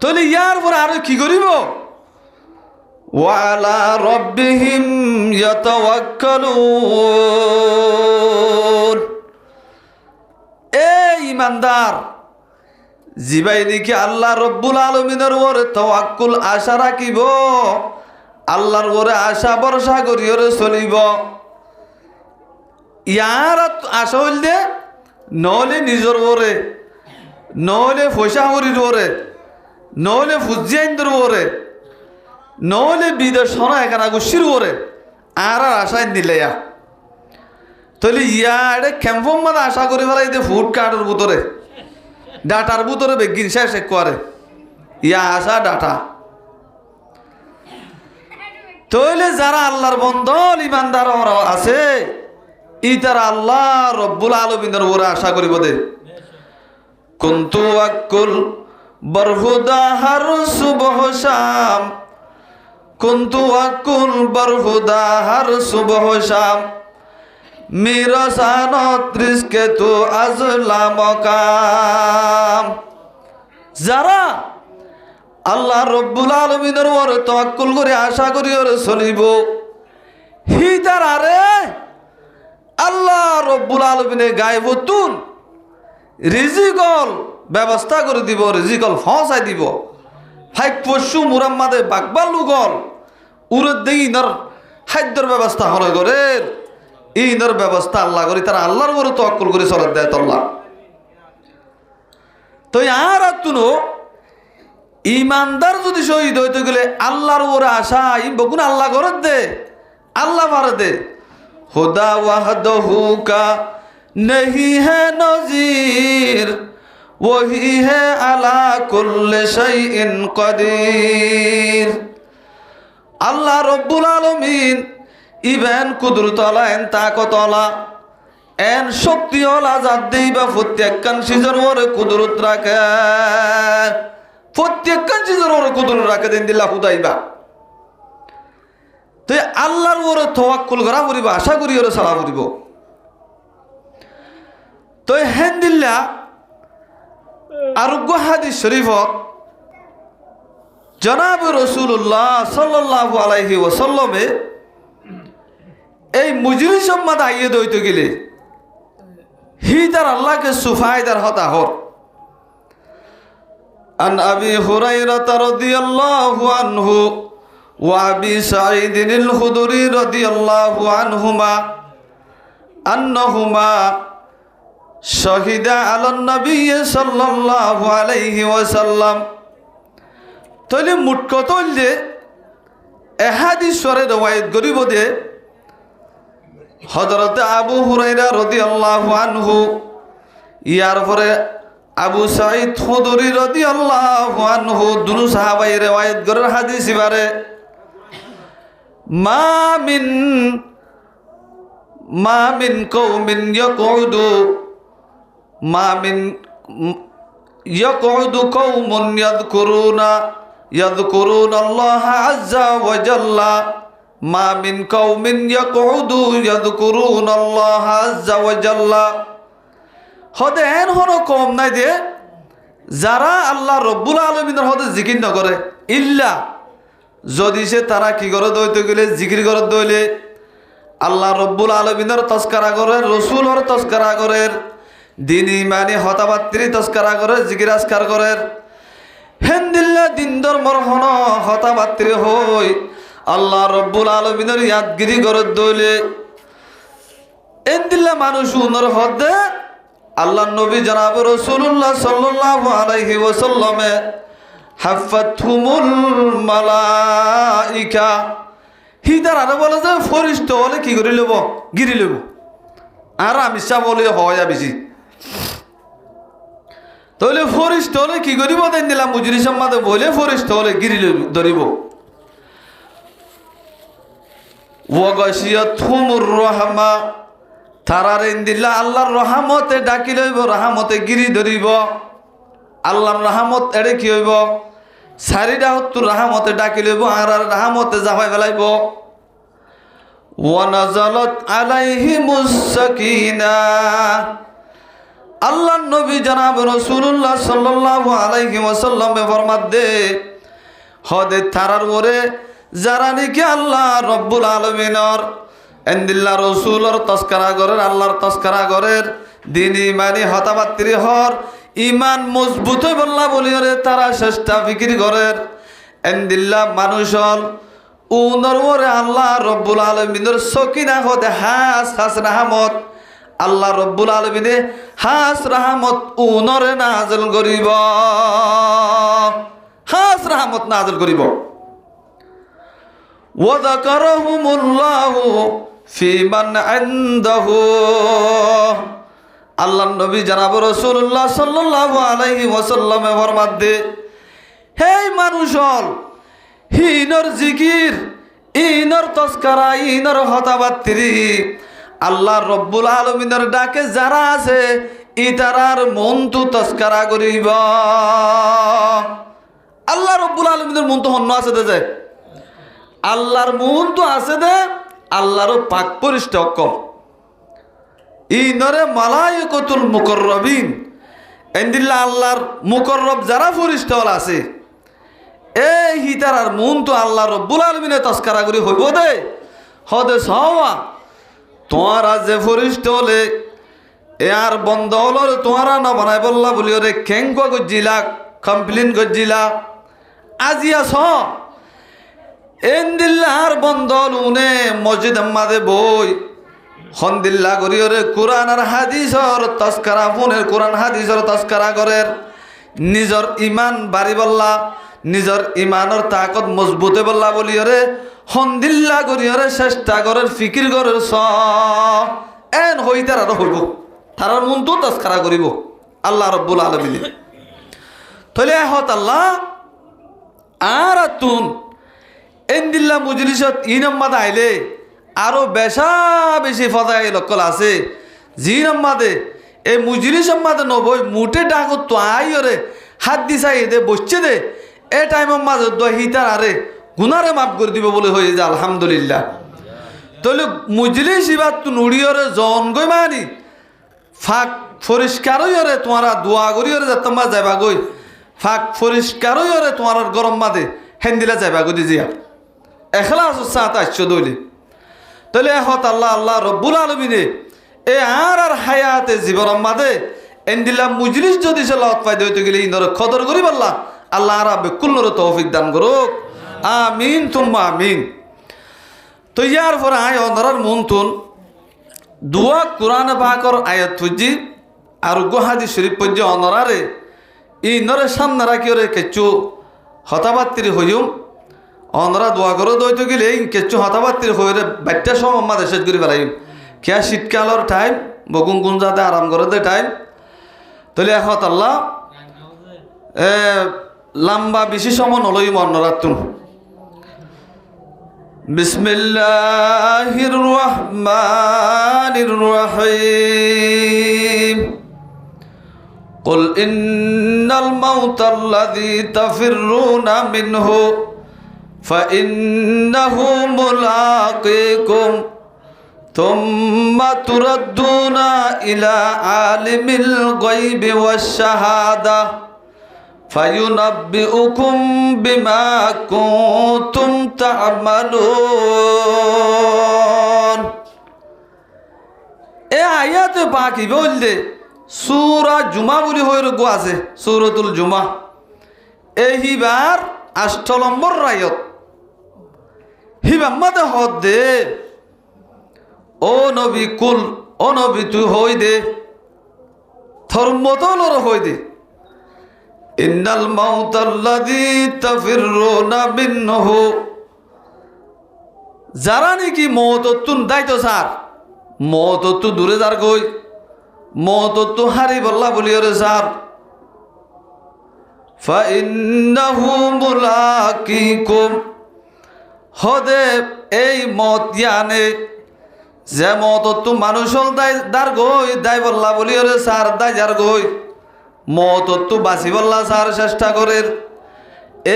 তাহলে ইয়ার পরে আরো কি করিব ওয়ালা রব্বিহিম ইয়াতাওয়াক্কালুন এ ইমানদার জিবাই নাকি আল্লাহ রব্বুল আলামিনের উপরে তাওয়াক্কুল আশা রাখিব আল্লাহর উপরে আশা ভরসা করিয়রে চলিব। ইয়ার আশা হইলে নহলে নিজের উপরে নহলে পয়সা করির উপরে নহলে ফুজিয়াইন্দের উপরে নহলে বিদেশ এখানে গুছির উপরে আর আশায় দিলে ইয়া তাহলে ইয়ারে ক্যাম্পম মানে আশা করি ফেলাই যে ফুড কার্ডের ভিতরে ডাটার ভিতরে বেগিন শেষ করে ইয়া আশা ডাটা। তাহলে যারা আল্লাহর বন্ধন ইমানদার আছে ই তারা আল্লাহ রব্বুল আলামিনের উপরে আশা করিব দে কুনতু আকুল বরহুদা হার সুবহ শাম কুনতু আকুল বরহুদা হার সুবহ শাম মিরসানত রিজকে তু আজলা মকাম। যারা আল্লাহ রব্বুল আলামিনের উপরে তাওয়াক্কুল করে আশা করি ওরে চলিব হি তারা রে আল্লাহ রব্বুল আলামিনে গায়বতুন রিজিকল ব্যবস্থা করে দিব রিজিকল ফসাই দিব ফাইক পশু মুরাম্মাদে বাকবালু গল উরের দেই ইনার খাদ্যর ব্যবস্থা হলে করে ইনার ব্যবস্থা আল্লাহ করি তারা আল্লাহর উপরে তাওয়াক্কুল করে চলার দেয় আল্লাহ। তো আর তুনো ইমানদার যদি শহীদ হইতে গেলে আল্লাহর উপরে আশা ই বকুন আল্লাহ করে দে আল্লাহ মারে দে খুদা ওয়াহদহু কা नहीं है नज़ीर वही है अला कुल्ले शैइन कदीर। আল্লাহ রব্বুল আলামিন ইবেন কুদরতওয়ালা এন তাকতওয়ালা এন শক্তিওয়ালা জাত দেইবা প্রত্যেকখান সিজর ওরে কুদরত রাখে প্রত্যেকখান সিজর ওরে কুদরত রাখে দেন দিল্লাহ খুদাইবা। তো আল্লাহর ওরে তাওয়াক্কুল করা করিবা আশা করি ওরে সালা করিব। তো হেন্দিল্লা আরোগ্য হাদিস শরীফত জনাব রাসূলুল্লাহ সাল্লাল্লাহু আলাইহি ওয়াসাল্লামে এই মুজলিস উম্মাত আইয়ে দইতে গেলে হিদার আল্লাহকে সুফায়দার হতা হর আন আবি হুরায়রা রাদিয়াল্লাহু আনহু ওয়া আবি সাঈদ আল খুদরি রাদিয়াল্লাহু আনহুমা আন্নাহুমা শহীদা আলান নবী সাল্লাল্লাহু আলাইহি ওয়াসাল্লাম। তাহলে মুট কত হইলে এহাদিসরে রওয়ায়াত করিব দে হযরত আবু হুরায়রা রাদিয়াল্লাহু আনহু ইয়ার পরে আবু সাঈদ খুদরি রাদিয়াল্লাহু আনহু দুনু সাহাবাই রওয়ায়াত করার হাদিস ইবারে মা মিন কওমিন ইয়াকুদু মা মিন ইয়াকুদু কওমুন ইয়াযকুরুনা আল্লাহ আযজা ওয়া জাল্লা মা মিন কওমিন ইয়াকুদু ইয়াযকুরুনা আল্লাহ আযজা ওয়া জাল্লা। হদেন হনো কম নাই যে যারা আল্লাহ রব্বুল আলামিনের হদে জিকির না করে ইল্লা যদি সে তারা কি করে দইতে গেলে জিকির করে দইলে আল্লাহ রব্বুল আলামিনের তস্কারা করে রসুলের তস্কারা করে দিন ইমানি হতাবাত্রি তস্কারা করে জিকির আজকার করে হেন্দিল্লা দিন ধর্মর হন হতাবাত্রি হই আল্লাহ রব্বুল আলামিনের ইয়াদগিরি করে দইলে এন্দিল্লা মানুষ উনর হদে আল্লাহ নবী জনাব রাসূলুল্লাহ সাল্লাল্লাহু আলাইহি ওয়াসাল্লামে হাফাতহুমুল মালাইকা হিদার আর বলে যে ফরিশতা হলে কি করে লব গিরি লব আর আমি সা বলে হয় বেশি। তো তাহলে ফরিস্ত হলে কি করিব দেন দিলাম মুজরি সম্মাদে বলে ফরিস্ত হলে গিরি ধরিব ওয়াগাশিয়াতহুমুর রাহমা তারার ইনদিল্লা আল্লাহর রহমতে ডাকি লইব রহমতে গিরি ধরিব আল্লাহর রহমত এড়ে কি হইব সারিডা হত্তু রহমতে ডাকি লইব আর রহমতে জাহাই ফেলাইব ওয়ানাজালাত আলাইহিমুস সাকিনাহ আল্লাহ নবী জনাব রাসূলুল্লাহ সাল্লাল্লাহু আলাইহি ওয়াসাল্লামে ফরমাত দে হদে তারার ওরে যারা নাকি আল্লাহ রব্বুল আলামিনের এন্দিল্লাহ রসুলর তস্করা করের আল্লাহর তস্করা করের দিন ইমানি হতাবাত্রি হর ইমান মজবুত হই বললা বলিওরে তারা চেষ্টা ফিকির করের এন্দিল্লাহ মানুষল উনর ওরে আল্লাহ রব্বুল আলামিনের সকিনা হতে হাস হাস রাহমত আল্লাহ রব্বুল আলামিনে হাস রাহমত উনরে নাযিল করিব হাস রাহমত নাযিল করিব ওয়াযাকারাহুমুল্লাহু ফি মান ইনদাহু আল্লাহ নবী জনাব রাসূলুল্লাহ সাল্লাল্লাহু আলাইহি ওয়াসাল্লামে ফরমাত দে হে মানুষল হিনর জিকির ইনর তস্করা ইনর হতাবাত্রি আল্লাহ রব্বুল আলামিনের ডাকে যারা আছে ইতারার মন তো তস্করা করিব আল্লাহ রব্বুল আলামিনের মন তো হন্য আছে দে আল্লাহর মন তো আছে দে আল্লাহর পাক পরিষ্ঠক ইনরে মালায়েকাতুল মুকাররাবিন এন্দিল্লা আল্লাহর মুকাররব যারা ফরিশতা আছে এই হিতারার মন তো আল্লাহ রব্বুল আলামিনে তস্করা করি হইব দে হদে সওয়া তোমারা যে ফরিশতা হলে এ আর বন্ধ হলো তোমারা না বানাই বললা বলি ওরে কেঙ্ক গজিলা কমপ্লেন গজিলা আজিয়া স এন্দিল্লাহর বন্ধল উনে মসজিদ আম্মাদে বই হন্দিল্লা করিওরে কোরআন আর হাদিসর তস্করা ফোনের কোরআন হাদিসর তস্করা করের নিজর ইমান বাড়ি বললা নিজর ইমানের তাকত মজবুতে বললা বলিওরে হন্দিল্লা করিওরে চেষ্টা করের ফিকির করের স এন হইতার আর হইব তারার মন তো তস্করা করিব আল্লাহ রব্বুল আলামিন তাহলে হত আল্লাহ আর তুন এন্দিল্লা মুজলিসত ইনম্মাদ আইলে আরো বেশা বেশি ফদাই লক্কল আছে জি নম্মাদে এই মুজলিস সম্মাদে নবই মুটে ডাকত তো আইরে হাত দিছাই দে বসছে দে এ টাইমের মাঝে হিতার আরে গুনারে মাফ করে দিব বলে হয়ে যায় আলহামদুলিল্লাহ তাহলে মুজলিস ইবাদ তু নুড়িয়রে জন গই মানি ফাঁক পরিষ্কার হইরে তোমারা দোয়া করিয়রে যে তোমরা যাইবা গই ফাঁক পরিষ্কার হইরে তোমার গরম মাদে হেন্দিলা যাইবা গই দিজিয়া এখলাস সাত আসছো দইলে তাহলে হত আল্লাহ আল্লাহ রব্বুল আলামিনে এ আর হায়াতে জীবন মাদে এন্দিল্লা মুজলিস যদি সে লত পাই দইতে গেলে ইনর কদর করি বললা আল্লাহ রাব্বে কুল্লর তৌফিক দান করুক আমিন তুম্মা আমিন তো ইয়ার পরে আয় অনরার মনতুন দুয়া কোরআন পাকর আয়াত ফুজি আর গুহাদি শরীফ পর্য অনরারে ইনরে সামনে রাখিওরে কেচু হতাবাত্তির হইম অনরা দোয়া করে দইতে গেলে কেচু হতাবাত্তির হইরে বাচ্চা সব আমাদের শেষ করে ফেলাইম কে শীতকালের টাইম বগুন গুঞ্জাতে আরাম করে দে টাইম তাহলে এখন আল্লাহ লম্বা বেশি সময় নলইম অন্যরাতুন বিসমিল্লাহির রহমানির রহিম قل إن الموت الذي تفرون منه فإنه ملاقيكم ثم تردون إلى عالم الغيب والشهادة فينبئكم بما كنتم تعملون এই আয়াতে বাকি বললে সূরা জুমা বলি হইর গো আছে সূরাতুল জুমা এইবার 8 নম্বর রায়ত হিবাম্মাতে হদ দে ও নবী কুল ও নবী তুই হই দে ধর্মতলর হই দে ইন্নাল মাউতাল্লাযী তাফিরুনা মিনহু যারা নাকি মওততুন দায়িত্ব স্যার মওততু দূরে যার গই মওততু হারি বল্লা বলিওরে স্যার ফাইন্নাহু মুলাকিকুম হদে এই মত ইয়ানে যে মত তো মানুষ দার গই দাই বল্লা বলি ওরে সার দাই যার গই মত তো বাঁচি বল্লা সার চেষ্টা করে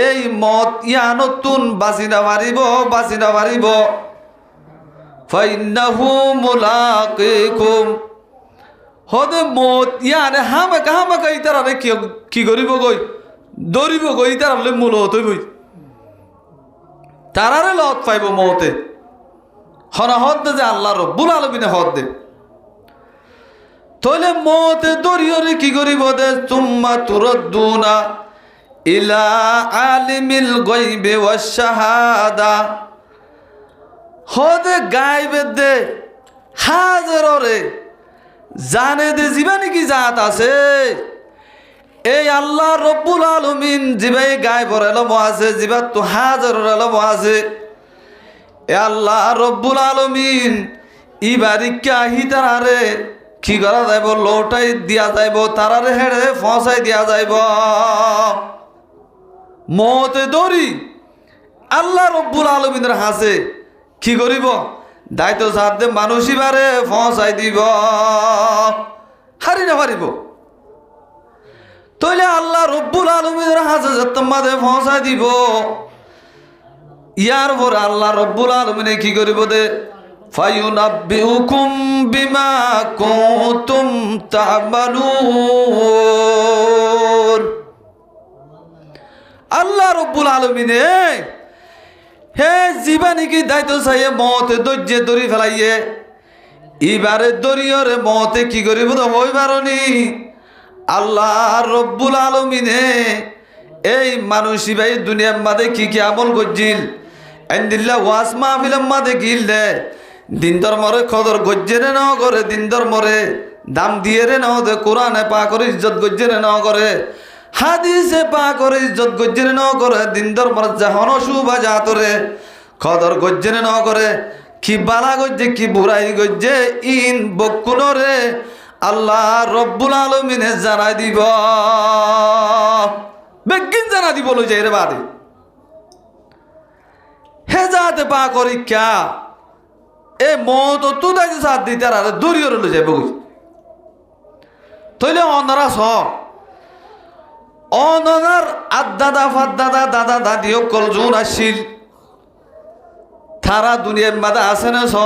এই মত ইয়ানতুন বাঁচি না পারিব ফাইন্নাহু মুলাকিকুম হদে মত ইয়ানে হামাকা ইতারে কি করিব গই দৌড়িব গই ইতারে মূল হতইবই তারারে লত পাইব মতে হন হদ দে যে আল্লাহ রব্বুল আলামিনে হদ দে তইলে মতে দরিয়রে কি করিব দে তুম্মা তুরদ্দুনা ইলা আলিমিল গায়বি ওয়াশ শাহাদা হদে গায়বে দে হাজররে জানে দে জীবানি কি জাত আছে এই আল্লাহ রব্বুল আলামিন জিবাই গায়বর এলম আছে জিবাত তো হাজরর এলম আছে এ আল্লাহ রব্বুল আলামিন ইবারিকা হি তারারে কি করা যাইব লোটাই দিয়া যাইব তারারে হেড়ে ফসাই দিয়া যাইব মতে দরি আল্লাহ রব্বুল আলামিনের হাসে কি করিব দায়িত্ব সাথে মানুষ ইবারে ফসাই দিব হারি না পারিব তইলে আল্লাহ রব্বুল আলামিনের হাসে তোমাদের ফসাই দিব ইয়ার পর আল্লাহ রব্বুল আলামিনে কি করিব দে ফায়ুনাব্বিউকুম বিমা কুনতুম তা'মালুন আল্লাহ রব্বুল আলামিনে হে জীবানি কি দায়িত্ব চাইয়ে মতে দৈর্য দরি ফেলাইয়ে এবারে দরিয়রে মতে কি করিব তো হই পারনি আল্লাহ রব্বুল আলামিনে এই মানুষই ভাই দুনিয়ার মাঝে কি আমল করছিল এন্দিল্লা ওয়াজ মাহফিলের মাঝে গিললে দিন ধর্মরে খদর গজ্জেরে ন করে দিন ধর্মরে দাম দিয়ে রে ন দে কোরআনে পা করে ইজ্জত গজ্জেরে ন করে হাদিসে পা করে ইজ্জত গজ্জেরে ন করে দিন ধর্মর জাহন শুভা জাতরে খদর গজ্জেরে ন করে কি বালা গজ্জে কি বুড়াই গজ্জে ইন বকুনরে আল্লাহ রব্বুল আলামিনে জানাই দিব বেগিন জানা দিব লই যাই রে বাদে হে যাতে পা করি ক্যা এ মত তো দাই সাথ দিতে আর দূরিয়ে লই যাইব তইলে অনারা স অনার আদাদা ফাদাদা দাদা দাদি কল জুন আসিল তারা দুনিয়ার মাঝে আছে না স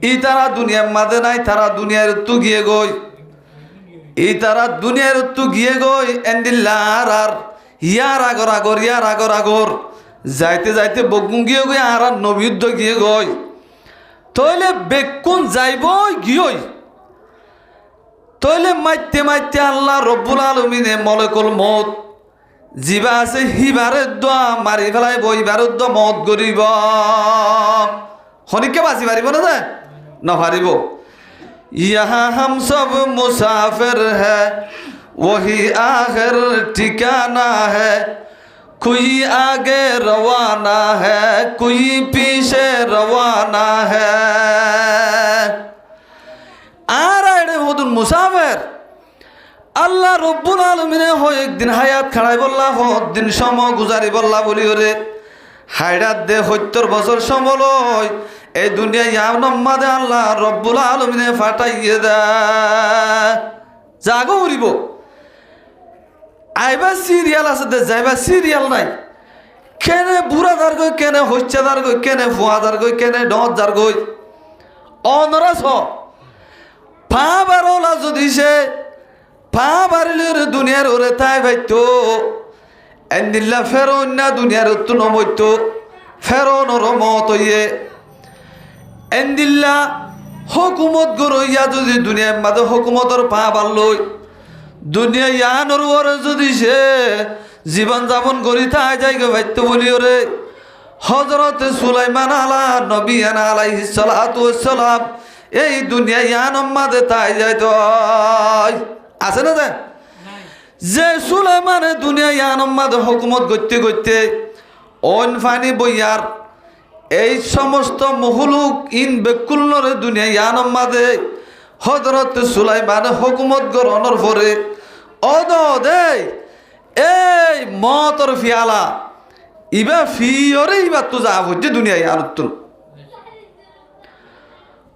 ই তারা দুনিয়ার মাঝে নাই তারা দুনিয়ার তু গিয়ে গই ই তারা দুনিয়ার তু গিয়ে গই এন্দিল্লার আর ইয়ার আগর যাইতে যাইতে বগুন গিয়ে গই আর নবীদ্ধ গিয়ে গই তইলে বেকুন যাইব গিয়ে তইলে মাইতে আল্লাহ রব্বুল আলামিনে মলকুল মউত জিবা আছে হিবারে দোয়া মারি ফেলাই বইবারে দোয়া মত গরিব হনিকে বাঁচি পারিব না যে না পারিব ইহা হাম সব মুসাফির হ্যাঁ वही आखिर ठिकाना है कोई आगे रवाना है कोई पीछे रवाना है आराइडे होदुन मुसाफिर আল্লাহ রব্বুল আলামিনে হয় একদিন হায়াত খাড়াই বললা দিন সময় গুজারি বললা বলি ওরে হায়রাত দে 70 বছর সময় লয় এই দুনিয়া ইয়ানম্মাদে আল্লাহ রব্বুল আলামিনে ফাটাইয়ে দে জাগো উড়িব আইবা সিরিয়াল আছে দে যাইবা সিরিয়াল নাই কেনে বুড়াদার গই কেনে হচ্ছাদার গই কেনে ফুয়াদার গই কেনে ডজার গই অনরাস পা বারোলা যদি সে পা বাড়িলে দুনিয়ার ওরে তাই ভাইতো এন্দিল্লা ফেরন না দুনিয়ার তো নমইতো ফেরন রমত ইয়ে এন্দিল্লা হুকুমত গরইয়া যদি দুনিয়ার মাঝে হুকুমতর পা বাড়লই দুনিয়া ইয়ানোর ওরে যদি সে জীবন যাপন করি তাই যাইগে ভাইতো বলি ওরে হযরতে সুলাইমান নবী আলাইহিস সালাতু ওয়াস সালাম এই দুনিয়া ইয়ানোর মাঝে তাই যাইতো আছে না যে সুলাইমানে দুনিয়া ইয়ানোর মাঝে হুকুমত করতে করতে অন ফানি বইয়ার এই সমস্ত মহলুক ইন বেকুল্লরে দুনিয়া ইয়ানোর মাঝে হযরত সুলাইমান হুকুমত গ্রহণের পরে অদে এই মতর ফিয়ালা ইবা ফিয়রে ইবা তো যা হচ্ছে দুনিয়ায় আর তুন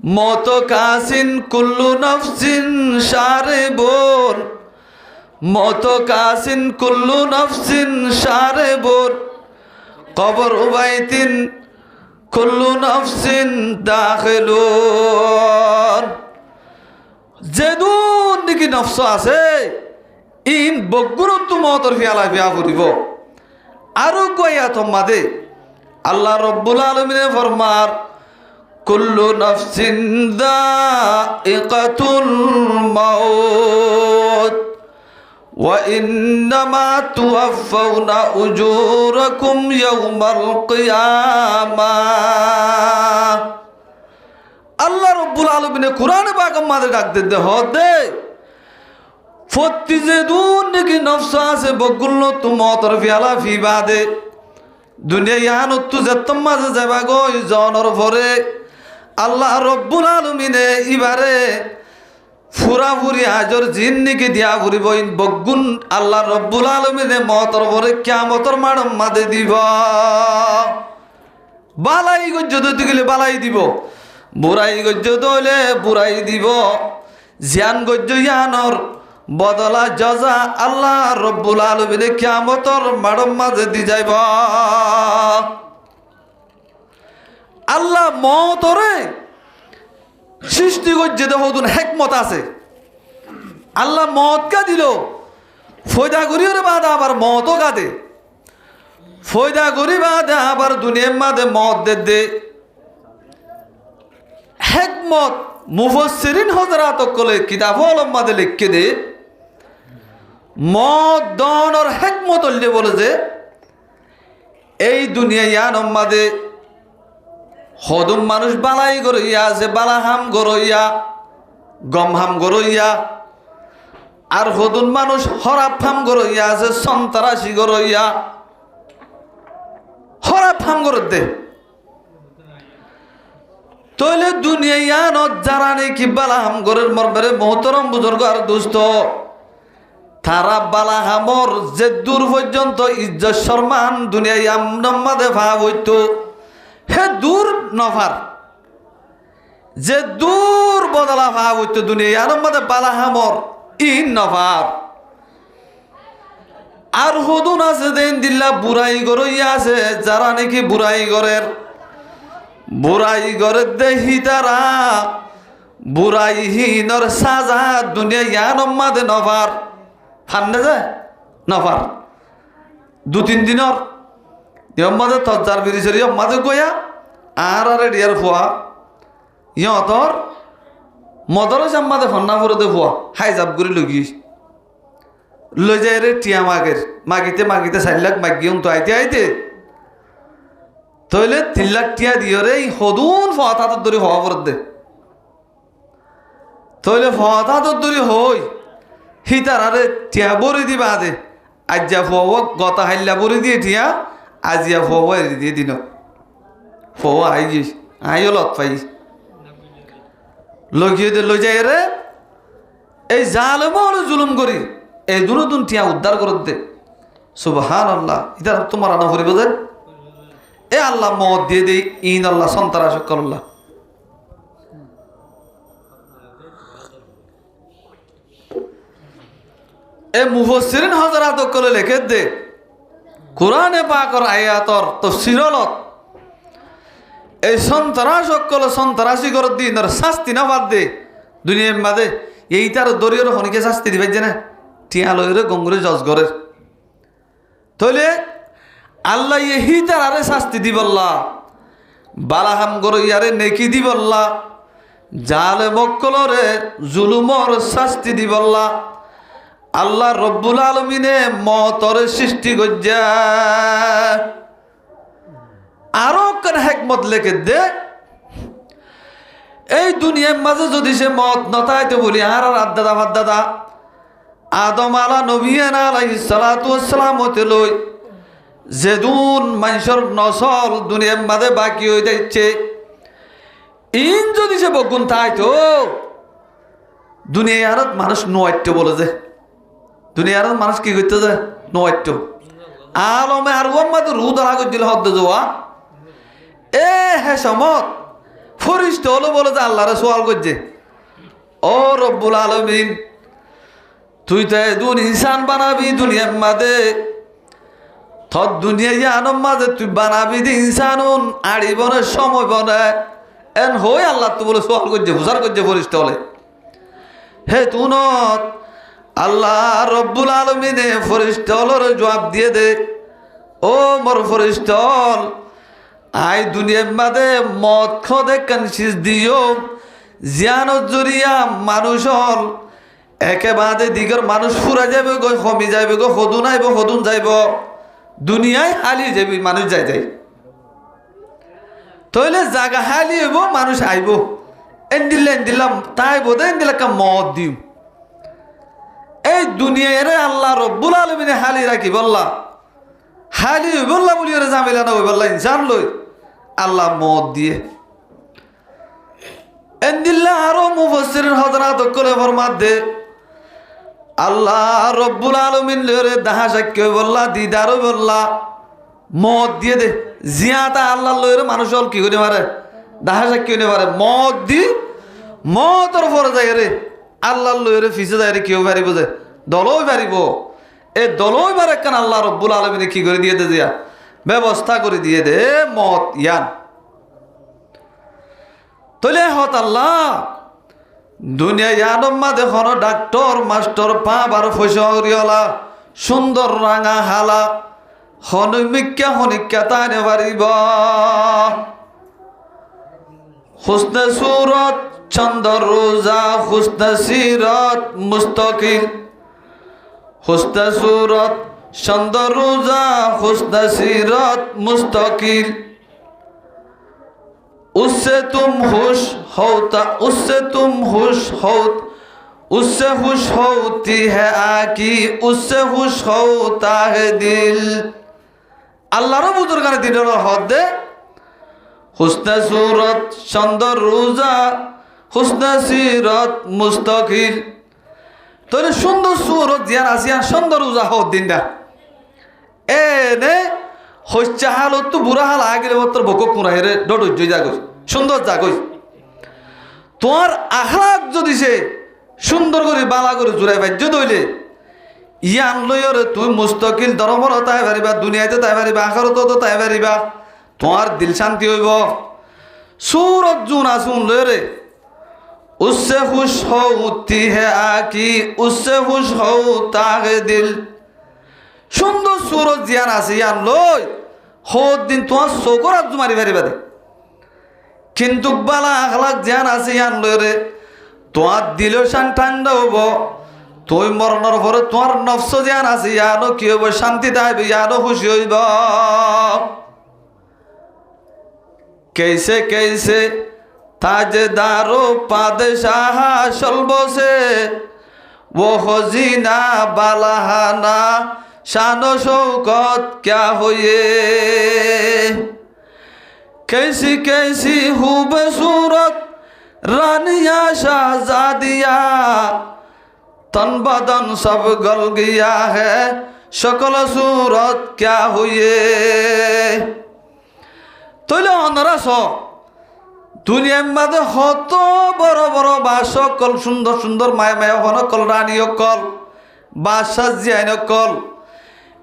মত কাসিন কুল্লু নফসিন সারে বোর মত কাসিন কুল্লু নফসিন সারে বোর কবর উবাইতিন কুল্লু নফসিন দাখিলুন যেদুন নাকি নফস আছে ইন বগুরত মতর ফিয়ালা ফিয়া ফুরিব আরো কয়া তোমাদে আল্লাহ রব্বুল আলামিনে ফরমার কুল্লু নফসিন যায়িকাতুল মাউত ওয়া ইন্নামা তুওয়াফাউনা উজুরাকুম ইয়াওমাল কিয়ামাহ আল্লাহ রব্বুল আলামিনে কোরআনে পাক আমাদের ডাক দিতে হদে ফত্তি যে দুন নাকি নফস আছে বগুল্ল তু মতর ফিয়ালা ফিবাদে দুনিয়া ইয়ানত তু যেতম মাঝে যাবা গই জনর ভরে আল্লাহ রব্বুল আলামিনে ইবারে ফুরা ফুরি আজর জিন নিকে দিয়া ফুরিব বগুন আল্লাহ রব্বুল আলামিনে মতর ভরে কিয়ামতর মাড়ম মাদে দিব বালাই গজ্জ দইতে গেলে বালাই দিব বুড়াই গজ্জ দইলে বুড়াই দিব জিয়ান গজ্জ ইয়ানর বদলা জজা আল্লাহ রব্বুল আলামিনে কিয়ামতর মাড়ম মাঝে দি যাইব আল্লাহ মতরে সৃষ্টি করছে দেখুন হেকমত আছে আল্লাহ মত কা দিল ফয়দা করিও বাদে আবার মতও কাঁদে ফয়দা করি বাদে আবার দুনিয়ার মাঝে মত দে হেকমত মুফাসসিরিন হযরত কলে কিতাব মাঝে লিখকে দে মত দনর হেকমত হলে বলে যে এই দুনিয়া ইয়ানম মাঝে হদম মানুষ বালাই গরইয়া আছে বালাহাম গরইয়া গমহাম গরইয়া আর হদুন মানুষ হরাপ হাম গরইয়া আছে সন্তারাশি গরইয়া হরাপ হাম গরদে তইলে দুনিয়া ইয়ানত যারা নাকি বালাহাম গরের মরবারে মোহতরম বুজুর্গ আর দুস্থ তারা বালাহামর যে দূর পর্যন্ত ইজ্জত সম্মান দুনিয়া ইয়ামনম মাঝে ভাব হইতো হে দূর নফার যে দূর বদলা ভাব হইতো দুনিয়া ইয়ার মধ্যে বালাহামর ইন নফার আর হুদুন আছে দেন দিল্লা বুড়াই গরইয়া আছে যারা নাকি বুড়াই গরের দেহি তারা বুড়াই হিনর সাজা দুনিয়া ইয়ার মধ্যে নফার ফান্নে যায় নফার দু তিন দিনর ইয়ম্মাদে তজ্জার বিরিছরি ইয়ম্মাদে গয়া আর ডিয়ার ফুয়া ইয়তর মদর জাম্মাদে ফন্না ফুরদে ফুয়া হাই জাপ করে লগিস লই যায় রে টিয়া মাগিতে 4 লাখ মাগিয়ম তো আইতে তইলে 3 লাখ টিয়া দিও রে হদুন ফতা তো দরি হওয়া ফুরদে তইলে ফতা তো দরি হই হিতারারে টিয়া বরি দিবা দে আজ্জা ফুয়া গতা হাইল্লা বরি দিয়ে টিয়া আজিয়া ফোয়া এরি দিয়ে দিন ফোয়া আইজিস আইও লত পাই লগিয়ে দে লই যায় রে এই জালেম জুলুম করি এই দুনুদুন টিয়া উদ্ধার করত দে সুবহানাল্লাহ ইদার তোমার আনা করিব যে এ আল্লাহ মত দিয়ে দেই ইন আল্লাহ সন্তারা সকল্লাহ এ মুফাসসিরিন হযরত কলে লেখে দে কোরআনে পাকর আয়াতর তাফসীরলত এই সন্ত্রাসী করে দিনের শাস্তি না বাদ দে দুনিয়ার মাঝে এইটার দরিয়র হনিকে শাস্তি দিবে যে না টিয়া লইরে গঙ্গুরে জজ গরের তাহলে আল্লাহ এই তারে শাস্তি দিবল্লা বালাহাম গরইয়ারে নেকি দিবল্লা জালে মক্কলরে জুলুমর শাস্তি দিবল্লা আল্লাহ রব্বুল আলমিনে মতরে সৃষ্টি গজ্জা আরো কেন হেকমত লেখে দে এই দুনিয়ার মাঝে যদি সে মত নথাইতে বলি আর আদাদা ভাদাদা আদম আলা নবিয়ানা আলাইহিস সালাতু ওয়াস সালাম হতে লই যেদুন মানুষের নসল দুনিয়ার মাঝে বাকি হয়ে যাচ্ছে ইন যদি সে বগুন থাইতো দুনিয়ার মানুষ নয়টে বলে যে দুনিয়ার মানুষ কি করতে যায় নয়তো আলমে আর ওম্মাদ রুদ আলা গজ্জিল হদ্দ জোয়া এ হে সমত ফরিস্ত হলো বলে যে আল্লাহরে সোয়াল করছে ও রব্বুল আলমিন তুই তো দুন ইনসান বানাবি দুনিয়ার মাঝে তোর দুনিয়া ইয়ানোর মাঝে তুই বানাবি দি ইনসানুন আড়ি বনে সময় বনে এন হই আল্লাহ তো বলে সোয়াল করছে হুসার করছে ফরিস্ত হলে হে তুনত আল্লাহ রব্বুল আলমিনে ফরিস্টলর জবাব দিয়ে দে ও মোর ফরিস্টল আই দুনিয়ার মাঝে মদ খদে কনসিস দিও জিয়ানত জরিয়া মানুষ হল একেবারে দিগর মানুষ ফুরা যাবে গো কমি যাবে গো সদুন আইব সদুন যাইব দুনিয়ায় হালি যাবি মানুষ যাই যাই তইলে জাগা হালি হইব মানুষ আইব এন দিলাম তাই বোধ এন মদ দিম এই দুনিয়ারে আল্লাহ রব্বুল আলমিনে হালি রাখি বললা হালি বললা বলি ওরে জামিলা না ওই বললা ইনসান লই আল্লাহ মদ দিয়ে এন্দিল্লা আরো মুফাসসিরিন হযরত করে ফরমাত দে আল্লাহ রব্বুল আলামিন লরে দাহা সাক্ষ্য বললা দিদারও বললা মদ দিয়ে দে জিয়াতা আল্লাহ লরে মানুষ হল কি করে মারে দাহা সাক্ষ্য নে মারে মদ দি মদর পরে যায় রে আল্লাহ লরে ফিসে যায় রে কেউ পারিব যে দলই পারিব এই দলই বার একখান আল্লাহ রব্বুল আলামিনে কি করে দিয়ে দে জিয়া ব্যবস্থা করে দিয়ে দে মদ ইয়ান তলে হত আল্লাহ দুনিয়া ইয়ানম্মা দেখো ডাক্তার মাস্টার পা বার ফসরিওয়ালা সুন্দর রাঙা হালা হনিকা তাইনে পারিব হুসনে সুরত চন্দর রোজা হুসনে সিরত মুস্তাকিল হুসনে সুরত চন্দর রোজা হুসনে সিরত মুস্তাকিল उससे तुम खुश होता उससे तुम खुश हो उससे खुश होती है आँखी उससे खुश होता है दिल अल्लाह बुजुर्गान दिनर हद दे हुस्ने सूरत चंदर रोजा हुस्ने सीरत मुस्तकिल तो सुंदर सूरत जियान आसियान सुंदर रोजा हो दिन डा ए ने হচ্ছে হাল তো বুড়া হাল আগের মাত্র বকক মুরা হেরে ডডুজ জাগই সুন্দর জাগই তোমার আখলাক যদি সে সুন্দর করে বালা করে জুড়াই বাজ্য দইলে ইয়ান লইরে তুমি মুস্তাকিল ধর্মর তাই পারিবা দুনিয়াতে তাই পারিবা আখিরাতে তো তাই পারিবা তোমার দিল শান্তি হইব सूरत जूना सुन लइरे उससे खुश होती है आँखी उससे खुश होता है दिल সুন্দর সুরত জিয়ান আছে ইয়ান লই হদ দিন তোমার চোখর আজ মারি পারি বাদে কিন্তু বালা আখলাক জিয়ান আছে ইয়ান লই রে তোমার দিল শান ঠান্ডা হব তুই মরণের পরে তোমার নফস জিয়ান আছে ইয়ানো কি হইব শান্তি পাইবে ইয়ানো খুশি হইব कैसे कैसे ताजदारो पादशाह शल्बो से वो खजीना बालाहाना शानो शौकत क्या हुए कैसी कैसी खूबसूरत रानिया शहजादिया तन बदन सब गल गया है शक्ल सूरत क्या हुए तैले अनरास दुनियार माঝে কত বড় বড় বাসকল সুন্দর সুন্দর মায়া মায়া হনকল রানীকল বাদশাহ জিয়ানকল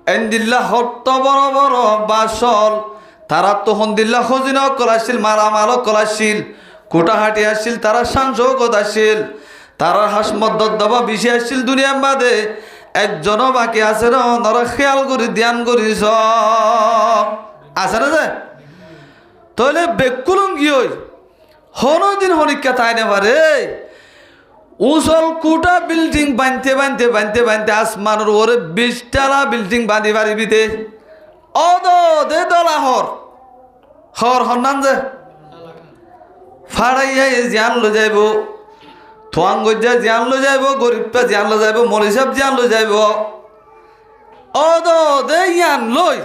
এন্দিল্লা হত বড় বড় বাসল তারা তখন দিল্লা খজিনকল আসিল মারামালকল আসিল কোটাহাটি আসিল তারা সাংসৌকত আসিল তারা হাসমদ্দবা বেশি আসিল দুনিয়ার মাঝে একজনও বাকি আছে রে ওনারা খেয়াল করি ধ্যান করিস আছে না যে তাহলে বেকুলঙ্গি হই হনদিন হনিকা তাই না পারে উসল কোটা বিল্ডিং বানতে বানতে বানতে বানতে আসমানের ওরে 20 তলা বিল্ডিং বাঁধি পারিবিতে অদ দে দলাহর হর হন্নান যে ফাড়াইয়া জিয়ান লো যাইব থোয়াঙ্গজা জিয়ান লো যাইব গরিবটা জিয়ান লো যাইব মরিসাব জিয়ান লো যাইব অদ দে ইয়ান লই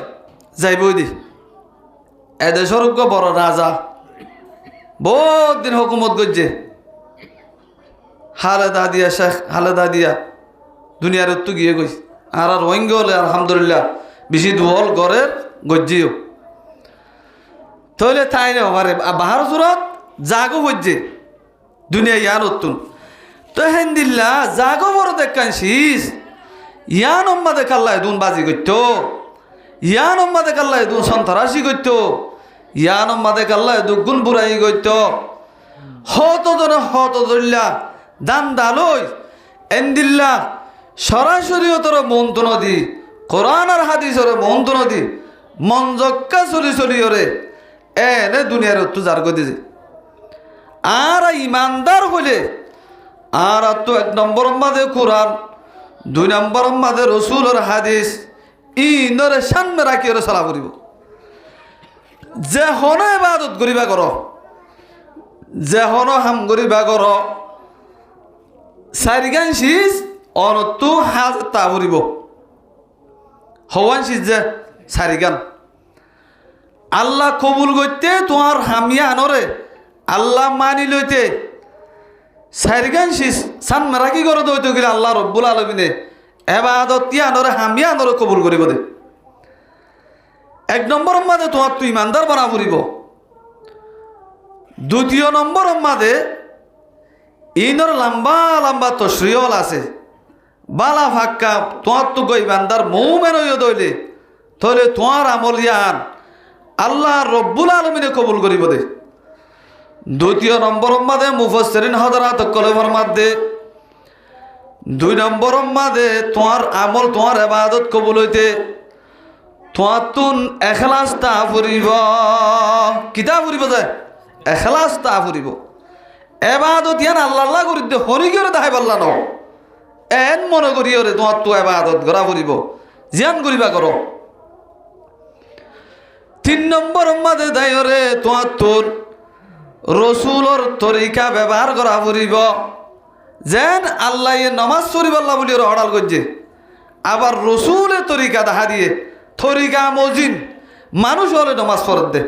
যাইব দি এদেশের বড় রাজা বহুত দিন হুকুমত করছে হালেদা দিয়া শেখ হালেদা দিয়া দুনিয়ার তো গিয়ে গই আর রোহিঙ্গা হলে আলহামদুলিল্লাহ বেশি দুহল গড়ের গজ্জিও তাহলে তাই না আমার বাহার জোরত জাগো হজ্জে দুনিয়া ইয়ান উত্তুন তো হেন্দিল্লা জাগো বড় দেখান শীষ ইয়ান অম্মা দেখাল্লায় দুন বাজি করত ইয়ান অম্মা দেখাল্লায় দুন সন্ত্রাসী করত ইয়ান অম্মা দেখাল্লায় দুগুণ বুড়াই করত হত ধরলা দান দালই এন্দিল্লা সরাসরি তোর মন্তু নদী কোরআন আর হাদিসরে মন্তু নদী মঞ্জক্কা চলি ওরে এনে দুনিয়ার তো যার গতি যে আর ইমানদার হলে আর তো 1 নম্বর মাদে কোরআন 2 নম্বর মাদে রসুলের হাদিস ইনরে সামনে রাখি ওরে চলা করিব যে হন ইবাদত করিবা কর যে হন হাম করিবা কর সারিগান শীষ অনতু হাজ তা করিব হওয়ান শীষ যে সারিগান আল্লাহ কবুল করতে তোমার হামিয়া আনরে আল্লাহ মানি লইতে সারিগান শীষ সান মেরা কি করে দইতে গেলে আল্লাহ রব্বুল আলমিনে এবাদত আনরে হামিয়া আনরে কবুল করিব দে 1 নম্বর মাদে তোমার তুই ইমানদার বানা ফুরিব 2 নম্বর মাদে ইনর লম্বা লম্বা তশরিয়ল আছে বালা ফাক্কা তোমার তো ইমানদার মৌমেন হইয়া দইলে তাহলে তোমার আমলিয়ান আল্লাহ রব্বুল আলমিনে কবুল করিব দে 2 নম্বর মাদে মুফাসসিরিন হযরত কলমের মধ্যে 2 নম্বর মাদে তোমার আমল তোমার ইবাদত কবুল হইতে তোমার তুন এখলাস তা ফুরিব কিতা ফুরিব যায় এখলাস তা ফুরিব এবাদত ইয়ান আল্লাহ করি দে হরি করে দেখাই পারলা ন এন মনে করি ওরে তোমার তো এবাদত করা ফুরিব জিয়ান করিবা করো 3 নম্বর মাদে দেয় ওরে তোমার তোর রসুলর তরিকা ব্যবহার করা ফুরিব যেন আল্লাহ নমাজ পড়িব আল্লাহ বলি ওরা হড়াল করছে আবার রসুলের তরিকা দেখা দিয়ে তরিকা মজিন মানুষ হলে নমাজ পড়ত দে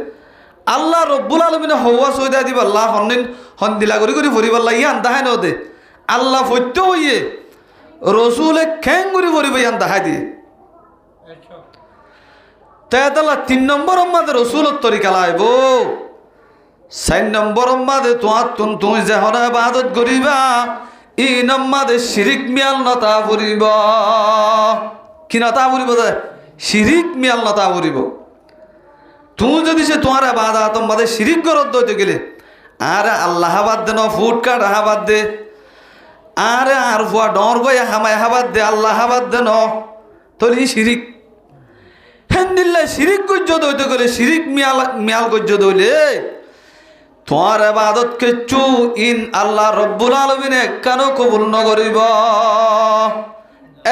আল্লাহ রব্বুল আলমিনে হওয়া সৈদা দিব আল্লাহ হন্দিন হন্দিলা করি ফুরিব আল্লাহ ইয়ান দেখাই ন দে আল্লাহ ফত্য হইয়ে রসুলে খেং করি ফুরিব ইয়ান দেখাই দিয়ে তাই 3 নম্বর মাদে রসুলের তরিকা লাইব 4 নম্বর মাদে তোমার তুমি যেহন ইবাদত করিবা ই নম্মাদে শিরিক মিয়াল নতা ফুরিব কি নতা ফুরিব দে শিরিক মিয়াল নতা ফুরিব তুমি যদি সে তোমার ইবাদত মাদে শিরিক করত দইতে গেলে আরে আল্লাহ বাদ দে ন ফুট কাট হাবাদ দে আরে আর ফুয়া ডর গই হামায় হাবাদ দে আল্লাহ বাদ দে ন তোলি শিরিক হেন্দিল্লা শিরিক গজ্জ দইতে গেলে শিরিক মিয়াল গজ্জ দইলে তোমার ইবাদত কেচু ইন আল্লাহ রব্বুল আলামিনে কেন কবুল নকরিব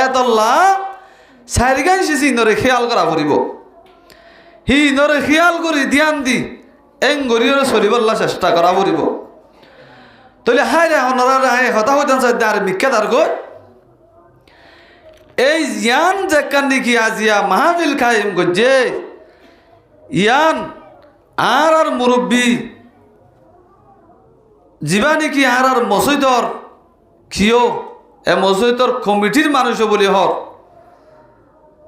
এতল্লাহ সারিগান শিসি নরে খেয়াল করা ফুরিব হি নরে খেয়াল করি ধ্যান দি এং গরিয়রে চলিবল্লা চেষ্টা করা ফুরিব তাহলে হাই রে হনরা হাই হতা হইতান সাইদ আর মিক্কাদার গই এই ইয়ান যেখান নাকি আজিয়া মাহফিল কায়েম গজ্জে ইয়ান আর মুরব্বী যিবা নাকি আর মসজিদর কিয় এ মসজিদর কমিটির মানুষ বলি হর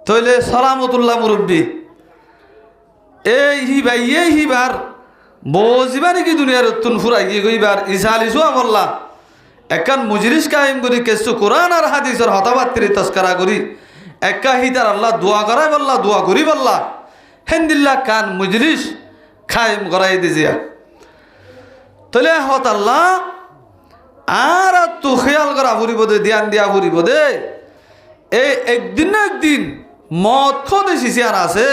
তইলে সালামতুল্লাহ মুরব্বী এই হিবার বজিবা নাকি দুনিয়ার তুন ফুরাই গিয়ে গইবার ইসালিসু আমল্লা একান মুজলিস কায়েম করি কিছু কোরআন আর হাদিসের হতাবাত্তির তস্করা করি একা হিতার আল্লাহ দোয়া করাই বললা দোয়া করি বললা হেন্দিল্লা কান মুজলিস কায়েম করাই দিজিয়া তাহলে হত আল্লাহ আর তো খেয়াল করা ফুরিব দে ধ্যান দিয়া ফুরিব দে এই একদিন মদ খদে শিশিয়ার আছে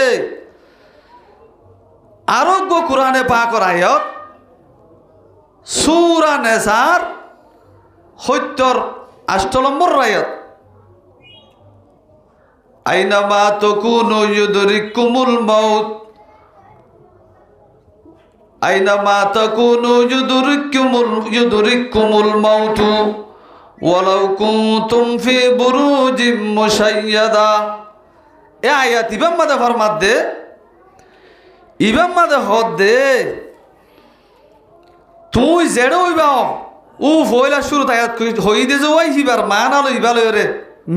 আরোগ্য কোরআনে পাক রায়ত সূরা নেসার 70 নম্বর রায়ত আইনামা তাকুনু ইউদরিকুমুল মাউত আইনামা তাকুনু ইউদরিকুমুল মাউত ওয়ালাউ কুনতুম ফি বুরুজিম মুশাইয়াদা এ আয়াত ইবাম মাদে ফরমাত দে ইবাম মাদে হদ দে তুই জেড়ে হইবা ও ফয়লা শুরু আয়াত হই দে যে ওই হিবার মান আলো ইবালে রে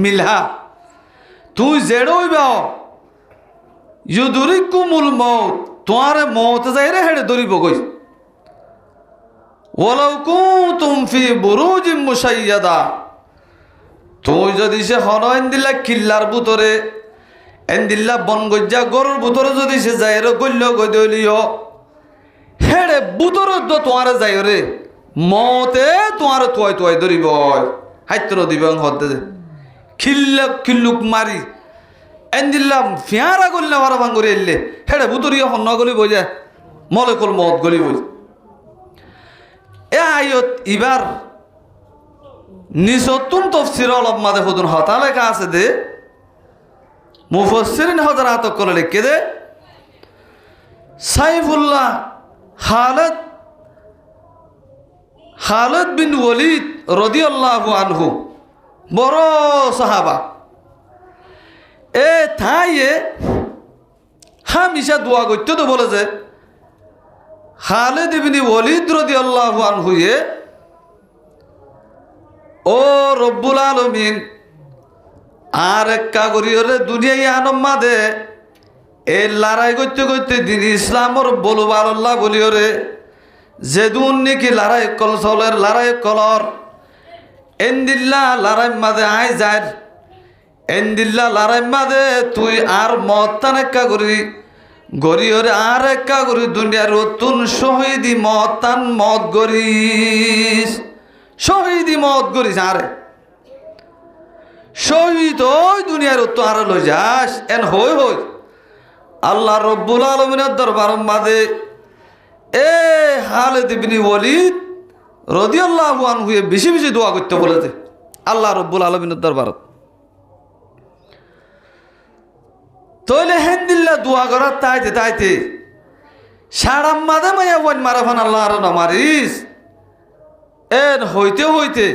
মিলহা তুই জেড়ই বাও ইউদুরিকুমুল মউত তোমারে মউত যাইরে হেড়ে ধরিব কই ওয়ালাউ কুনতুম ফি বুরুজিম মুশাইয়াদা তুই যদি সে হন এন্দিল্লা কিল্লার ভিতরে এন্দিল্লা বনগজ্জা গরুর ভিতরে যদি সে যাইরে গল্য গদলিও হেড়ে ভিতরে তো তোমারে যাইরে মতে তোমার তুয়াই তুয়াই ধরিব হাইত্র দিব হতে খিল্লুক মারি এন্দিল্লাম ফিয়ারা গলিলে ভাড়া ভাঙরি এলে হেড়ে বুতরিয়া হন্য গলি বই মলেকুল মত গলি বই এ আয়ত ইবার নিসতুন তফসির অলপ মাদে হুদুন হতা লেখা আছে দে মুফাসসিরিন হযরত করে লিখে দে সাইফুল্লাহ খালিদ বিন ওয়ালিদ রাদিয়াল্লাহু আনহু বড় সাহাবা এ থাইয়ে হামেশা দোয়া করতে তো বলে যে খালিদ বিন ওয়ালিদ রাদিয়াল্লাহু আনহু ও রব্বুল আলামিন আর একটা করিওরে দুনিয়ায় আনম্মা দে এ লড়াই করতে করতে দিন ইসলামর বলবার আল্লাহ বলিওরে যেদুন নাকি লড়াই কল চলের লড়াই কলর এন্দিল্লা লড়াই মাদে আয় যায় এন্দিল্লা লড়াই মাদে তুই আর মত টান একা করি গরিওরে আর একা করি দুনিয়ার অতুন শহীদি মত টান মত গরিস শহীদি মত গরিস আরে শহীদ ওই দুনিয়ার অত আর লই যাস এন হই হই আল্লাহ রব্বুল আলামিনের দরবার মাদে এ খালিদ ইবনে ওয়ালিদ রাদিয়াল্লাহু আনহু বেশি বেশি দোয়া করতে বলেছে আল্লাহ রব্বুল আলামিনের দরবারত তইলে হেন্দিল্লা দোয়া করার তাইতে তাইতে সারাম মাদে মাইয়া ওয়ান মারাফান আল্লাহর নামারিস এন হইতে হইতে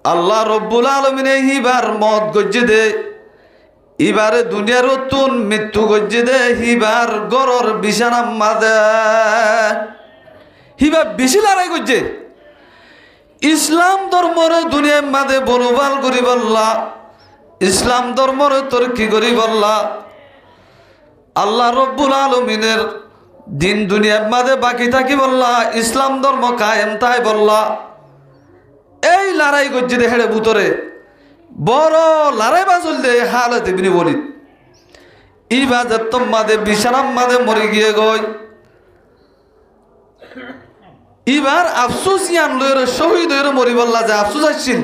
আল্লাহ রব্বুল আলামিনে হিবার মত গজ্জে দে ইবারে দুনিয়ার অতুন মৃত্যু গজ্জে দে হিবার গরর বিছানাম মাদে হিবার বেশি লড়াই করছে ইসলাম ধর্মরে দুনিয়ার মাদে বলবাল করি বললা ইসলাম ধর্মরে তোর কি করি বললা আল্লাহ রব্বুল আলামিনের দিন দুনিয়ার মাদে বাকি থাকি বললা ইসলাম ধর্ম কায়েম তাই বললা এই লড়াই করছে দে হেড়ে ভিতরে বড় লড়াই বাজল দে খালিদ ইবনে ওয়ালিদ ইবাদত মাদে বিছানাম মাদে মরে গিয়ে গই ইবার আফসোস ইয়ান লইর শহীদ হইর মরি বললা যে আফসোস আসছিল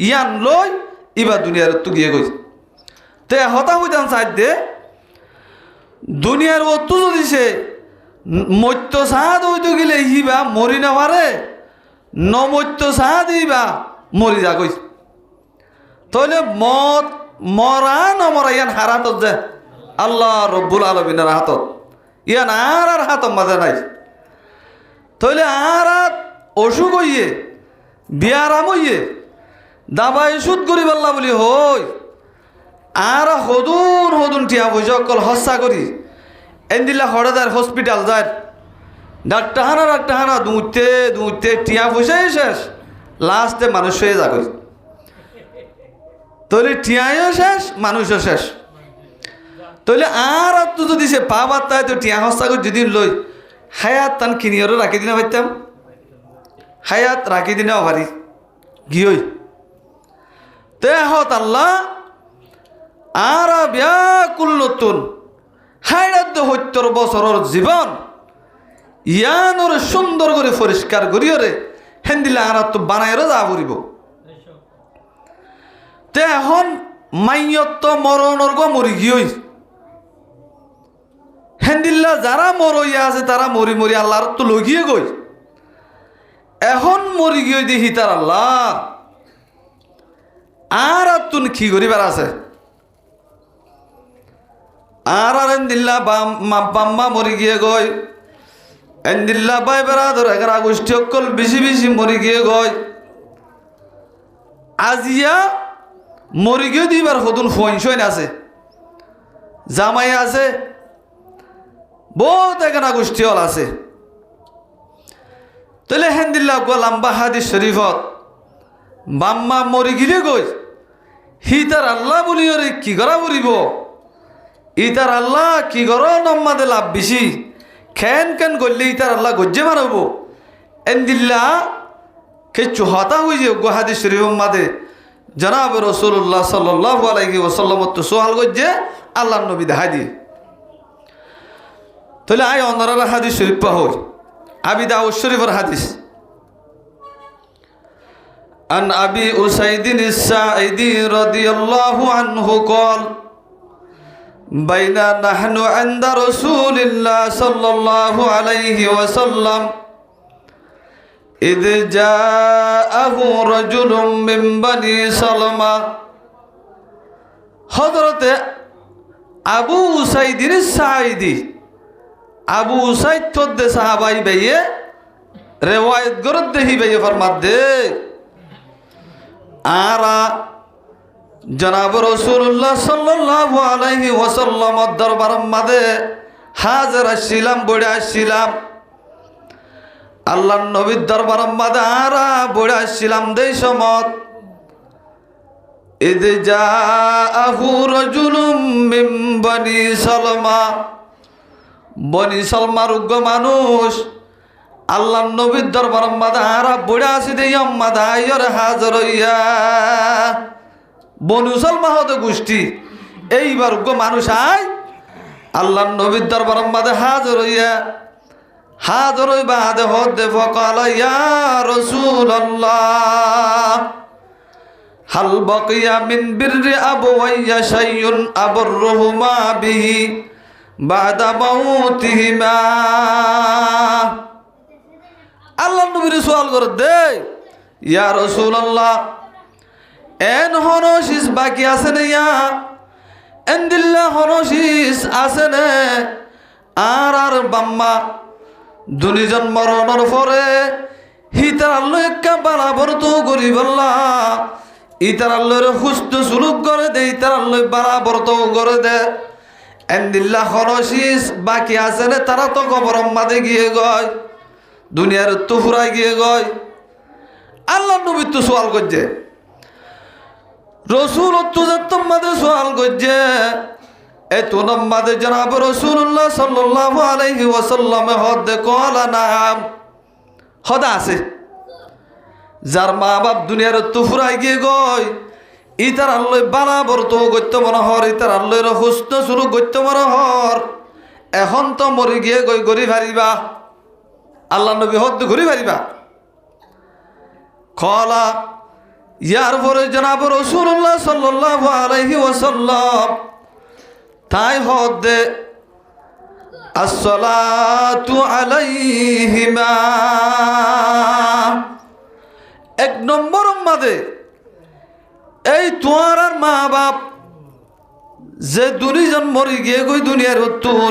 ইয়ান লই ইবা দুনিয়ার তো গিয়ে গই তে হতা হইতাম সাইড দে দুনিয়ার অত যদি সে মত্য সাদ হইতে গেলে ইবা মরি না পারে নমত্য সাদ ইবা মরি যা গই তাহলে মত মরা নমরা ইয়ান হারাতত যে আল্লাহ রব্বুল আলামিনের হাতত ইয়ান আর হাতত মাঝে নাই তাহলে আর অসুখ হইয়ে বিয়ারাম হইয়ে দাবাই সুদ করি পাল্লা বলি হই আর হদুন হদুন টিয়া পয়সা অকল হস্যা করি এনদিল্লা হড়াদার হসপিটাল যায় ডাক্তার হানা দুঁতে টিয়া পয়সাই শেষ লাস্টে মানুষ হয়ে যাবে তাহলে টিয়াও শেষ মানুষও শেষ তাহলে আর তো যদি সে পা বাত্তায় তো টিয়া হস্যা করে যদি লই হায়াত তান কিনিয়রও রাখি দিনা পারতাম হায়াত রাখি দিনাও পারি গিয়ই তে হত আল্লাহ আর ব্যাকুল নতুন হাইরাদ্য ৭০ বছরের জীবন ইয়ানোর সুন্দর করে পরিষ্কার করিওরে হেন্দিলা আর তো বানাইরও যা করিব তে এখন মাইয়ত মরণর গো মরি গিয়ই হেন্দিল্লা যারা মরইয়া আছে তারা মরি মরি আল্লাহর তো লগিয়ে গই এখন মরি গিয়ে দেখি তার আল্লাহ আর তুন কি করিবার আছে আর এন্দিল্লা বাম্মা মরি গিয়ে গই এন্দিল্লা বাই বেড়াদর 11 গোষ্ঠী অকল বেশি বেশি মরি গিয়ে গই আজিয়া মরি গিয়ে দিবার হতুন ফইন আছে জামাই আছে বহুত 11 গোষ্ঠী হল আছে তাহলে হেন্দিল্লা লম্বা হাদিস শরীফত বাম্মা মরি গিলে গই হিতার আল্লাহ বলি ওরে কি করা বলিব ইতার আল্লাহ কি কর নম্মাদে লাভ বেশি খেন কেন করলে ইতার আল্লাহ গজ্জে মারব এন্দিল্লা কিছু হতা হয়ে যে হাদিস শরীফ মাদে জনাব রাসূলুল্লাহ সাল্লাল্লাহু আলাইহি ওয়াসাল্লাম তো সোহাল গজ্জে আল্লাহর নবী দেখা দিয়ে তাহলে আয় অনরার হাদিস শরীফ পাহই আবি দাউদ শরীফের হাদিস عن أبي أسيد الساعدي رضي الله عنه قال بين نحن عند رسول الله صلى الله عليه وسلم إذ جاءه رجل من بني سلمة حضرت أبو أسيد الساعدي أبو أسيد تود صحابي بيه رواية قرد هي بيه فرمات دے আরা জনাব রাসূলুল্লাহ সাল্লাল্লাহু আলাইহি ওয়াসাল্লাম দরবার মাদে হাজির আসছিলাম বড় আসছিলাম আল্লাহর নবীর দরবার মাদে আরা বড় আসছিলাম দেই সমত ইদ জাআহু রাজুলুম মিন বনি সালমা বনি সালমার উগ্র মানুষ আল্লাহ নবীর দরবার মাদা আরা বুড়া আসি দে মাদা আইয়র হাজর হইয়া বনু সালমা হতে গোষ্ঠী এইবার গো মানুষ আয় আল্লাহ নবীর দরবার মাদা হাজর হইবা আদে হদে ফকাল ইয়া রাসূলুল্লাহ হাল বাকিয়া মিন বিররি আবওয়াইয়া শাইউন আবরহুমা বিহি বাদা মাউতিহিমা আল্লাহ নবীর সওয়াল করে দে ইয়া রাসূলুল্লাহ এন হনশিস বাকি আছে না ইয়া এন্দিল্লা হনশিস আছে না আর বাম্মা দুনিজন মরণের পরে হিতার আল্লাহ একা বরাবর তো গরিবল্লাহ ইতার আল্লাহর হুস্ত সুলুক করে দে ইতার আল্লাহ বরাবর তো করে দে এন্দিল্লা হনশিস বাকি আছে না তারা তো কবরম মাদে গিয়ে গয় দুনিয়ার তো ফুরাই গিয়ে গয় আল্লাহ নবী তো সোয়াল করছে রসুল তোমাদের সোয়াল করছে এত নম্বাদে জনাব রাসূলুল্লাহ সাল্লাল্লাহু আলাইহি ওয়াসাল্লাম হদে কলা নাম হদা আছে যার মা বাপ দুনিয়ার তো ফুরাই গিয়ে গয় ইতার আল্লাহ বারাবর তো গত্য মনোহর ইতার আল্লাহর হুস্ন শুরু গত্য মনোহর এখন তো মরি গিয়ে গই গরি ভারিবা আল্লাহ নবী হদ ঘুরি পারিবা কলা ইয়ার পরে জনাব রাসূলুল্লাহ সাল্লাল্লাহু আলাইহি ওয়াসাল্লাম তাই হদ দে আসসালাতু আলাইহিমা এক নম্বর মাদে এই তোমার আর মা বাপ যে দুনিজন মরি গিয়ে গই দুনিয়ার উত্তর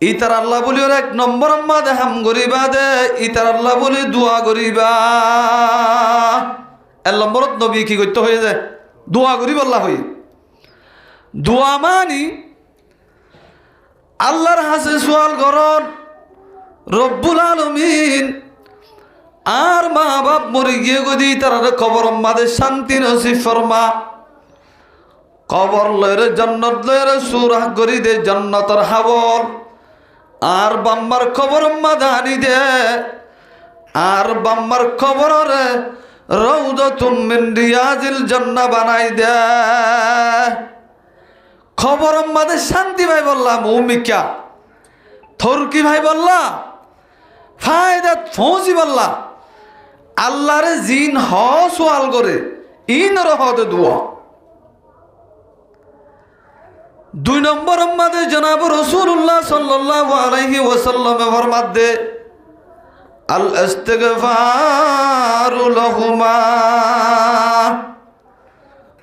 ইতার আল্লাহ বলি ওর এক নম্বর মাদে হাম গরিবা দে ইতার আল্লাহ বলি দোয়া গরিবা এক নম্বর নবী কি করতে হয়ে যায় দোয়া গরিব আল্লাহ হই দোয়া মানি আল্লাহর হাসে সোয়াল করন রব্বুল আলামিন আর মা বাপ মরি গিয়ে গদি তার কবর মাদে শান্তি নসিব ফরমা কবর লয়ের জান্নাত লয়ের সুরাহ গরি দে জান্নাতের হাবল আর বাম্মার খবর মাদানি দে আর বাম্মার খবরে রাউদাতুম মিন রিয়াজিল জান্নাহ বানাই দে খবর মাদে শান্তি ভাই বললাম মুমিকা থরকি ভাই বললা ফায়দা ফৌজি বললা আল্লাহর জিন হ সোয়াল করে ইন রহতে দুয়া দুই নম্বর মাদে জনাব রাসূলুল্লাহ সাল্লাল্লাহু আলাইহি ওয়াসাল্লাম ফরমাত দে আল ইস্তিগফারু লাহুমা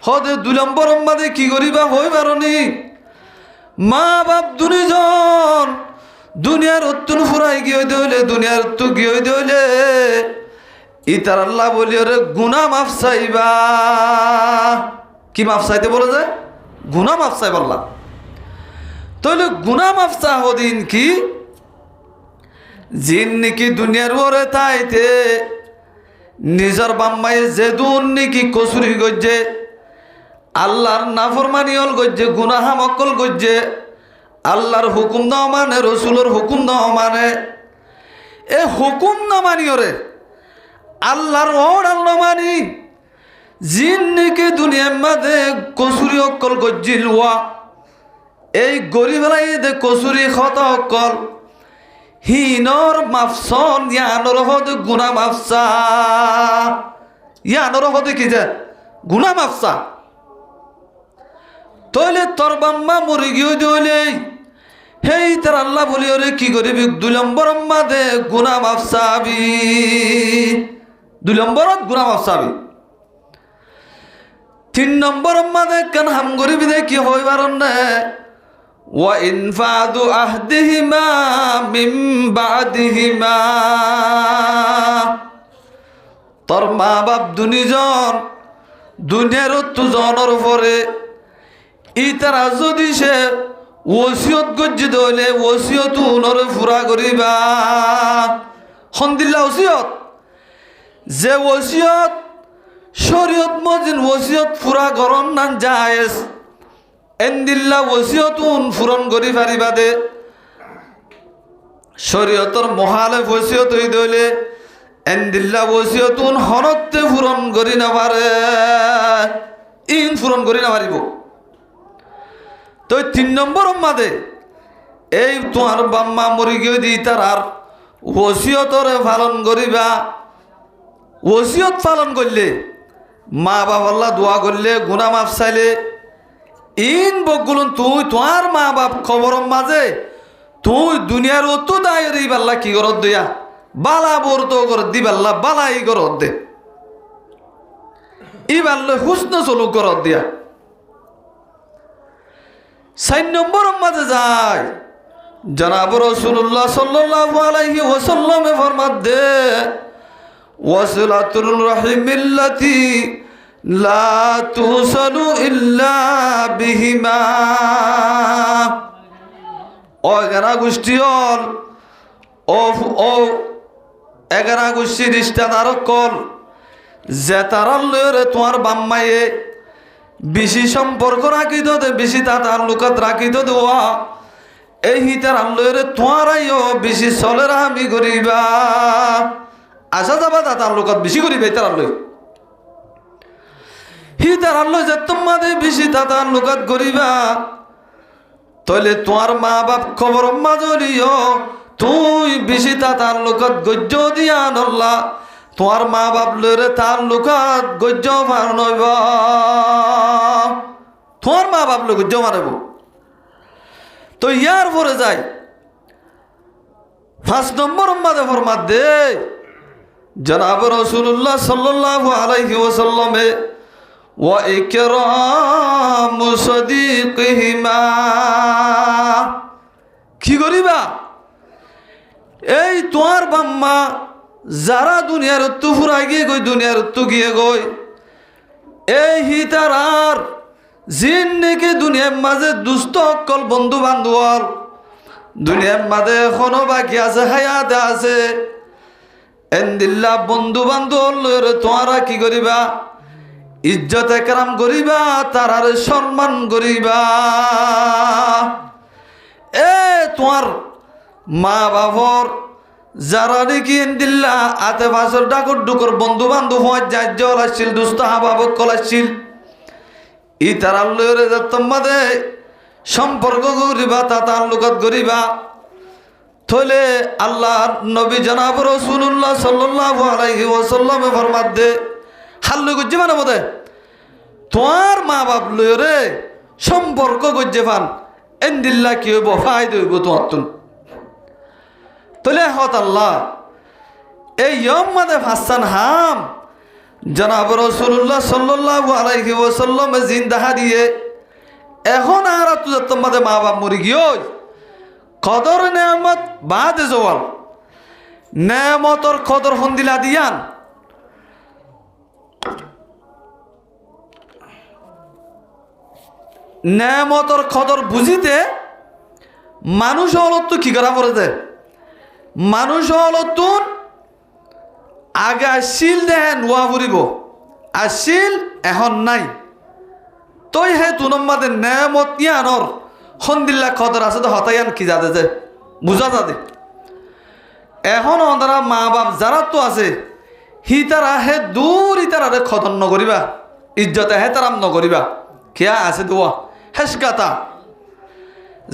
হদে দুই নম্বর মাদে কি করিবা হই পারনি মা বাপ দুনিজন দুনিয়ার উত্তর ফুরাই গিয়ে দইলে দুনিয়ার তো গিয়ে দইলে ইতার আল্লাহ বলি ওরে গুনাহ মাফ চাইবা কি মাফ চাইতে বলে যায় গুনাহ মাফ চাই বললা তাহলে গুনাহ মাফ চাহ দিন কি জিন নাকি দুনিয়ার ওরে তাইতে নিজের বাম্মাই যে দুন নাকি কসুরি গজ্জে আল্লাহর নাফরমানি হল গজ্জে গুনাহা মক্কল গজ্জে আল্লাহর হুকুম না মানে রসুলের হুকুম না মানে এ হুকুম না মানিওরে আল্লাহর অর্ডার না মানি জিন্নিকে দুনিয়ার মাঝে কসুরি অক্কল গজ্জিল ওয়া এই গরিবেলাই দে কসুরি খত অক্কল হিনর মাফসন ইয়ানর হদ গুনা মাফসা ইয়ানর হদে কি যে গুনা মাফসা তইলে তোর বাম্মা মরি গিয়ে দিলে হেই তার আল্লাহ বলি ওরে কি করিবি 2 নম্বর মাঝে গুনা মাফসাবি 2 নম্বরত গুনা মাফসাবি 3 নম্বর মাঝে কান হাম করিবি দে কি হইবার না ওয়া ইনফাদু আহদিহিমা মিন বাদিহিমা তোর মা বাপ দুনিজন দুনিয়ার তুজনের উপরে ইতারা যদি সে ওসিয়ত গজ্জিত হইলে ওসিয়ত উনরে ফুরা করিবা হন্দিল্লা ওসিয়ত যে ওসিয়ত শরীয়ত মজিন ওসিয়ত ফুরা করন না জায়েজ এন্দিল্লা ওসিয়ত উন ফুরন করি পারিবা দে শরীয়তর মহালেফ ওসিয়ত হই দইলে এন্দিল্লা ওসিয়ত উন হনতে ফুরন করি না পারে ইন ফুরন করি না পারিব তো 3 নম্বর মাদে এই তোমার বাম্মা মরি গিয়ে দি তার আর ওসিয়তরে পালন করিবা ওসিয়ত পালন করলে মা বাবা দোয়া করলে গুনাহ মাফ চাইলে ইন বগুলন তুই তোমার মা বাপ খবর মাঝে তুই দুনিয়ার অত দায়ের ইবাল্লা কি করত দিয়া বালা বরত কর দিবাল্লা বালা ই করত দে ইবাল্লা হুসন সলুক করত দিয়া 4 নম্বর মাঝে যায় জনাব রাসূলুল্লাহ সাল্লাল্লাহু আলাইহি ওয়াসাল্লাম ফরমাত দে ওয়াসিলাতুর রাহিমিল্লাতি লা তুসালু ইল্লা বিহিমা ও এগারা গোষ্ঠী হল ও এগারা গোষ্ঠী রিস্তাদার কল যে তারার লয়ে তোমার বাম্মায়ে বেশি সম্পর্ক রাখিত দে বেশি তালুকাত রাখিত দেওয়া এই হিতার আল্লরে তোমারাইও বেশি চলের আমি করিবা আসা যাবা তালুকাত বেশি করিবে তার আল্লয় হিতার আল্লয় যে তোমাদের বেশি তালুকাত করিবা তাহলে তোমার মা বাপ খবর মাজরিও তুই বেশি তালুকাত গজ্য দিয়া নল্লা তোমার মা বাপ লরে তালুকাত গজ্য মানব তোমার মা বাপ লোক গজ্য মানব তো ইয়ার পরে যায় 5 নম্বর মাদে ফরমাত দে জনাব রাসূলুল্লাহ সাল্লাল্লাহু আলাইহি ওয়াসাল্লামে ওয়া ইকরামু সাদিকিহিমা কি করিবা এই তোমার বাম্মা যারা দুনিয়ার তু ফুরাই গিয়ে গই দুনিয়ার তু গিয়ে গই এই হিতারার জিন নাকি দুনিয়ার মাঝে দুষ্ট অকল বন্ধু বান্ধব দুনিয়ার মাঝে এখনো বাকি আছে হায়াতে আছে এন্দিল্লা বন্ধু বান্ধব তোমরা কি করিবা ইজ্জত একরাম করিবা তারার সম্মান করিবা এ তোমার মা বাবার যারা নাকি এন্দিল্লা আতে বাসর ডাকর ডুকর বন্ধু বান্ধব হওয়ার যাজ্জল আসছিল দুস্থ হাবাবক কল আসছিল ই তারা লয়ে তোমাদের সম্পর্ক করিবা তা তাল্লুকাত করিবা থলে আল্লাহ নবী জনাব রাসূলুল্লাহ সাল্লাল্লাহু আলাইহি ওয়াসাল্লাম ফরমাত দে হাল্লু গজ্জে মানে বদে তোমার মা বাপ লয়ে সম্পর্ক গজ্জে ফান এন্দিল্লা কি হইব ফায়দা হইব তোমার তুন তলে হত আল্লাহ এই ইয়ম মাদে ফাসান হাম জনাব রাসূলুল্লাহ সাল্লাল্লাহু আলাইহি ওয়াসাল্লাম জিন্দাহা দিয়ে এখন আর তোমাদের মা বাপ মরি গিয়ে কদর নেয়ামত বাদে জওয়াল নেয়ামতর কদর হন্দিলা দিয়ান নেয়ামতর কদর বুঝিতে মানুষ হলত কি করা পড়েছে মানুষ হলত আগে আসিল দেখেন নোয়া ফুরিব আসিল এখন নাই তই হে তুনম্মাদে নেমত ইয়ানর হন্দিল্লা খদর আছে তো হতায়ান কি যাতে যে বুঝা যাতে এখন ওনারা মা বাপ যারা তো আছে হি তারা হে দূর ইতারা রে খদন নকরিবা ইজ্জতে হে তারাম নকরিবা কিয়া আছে দোয়া হেসকাতা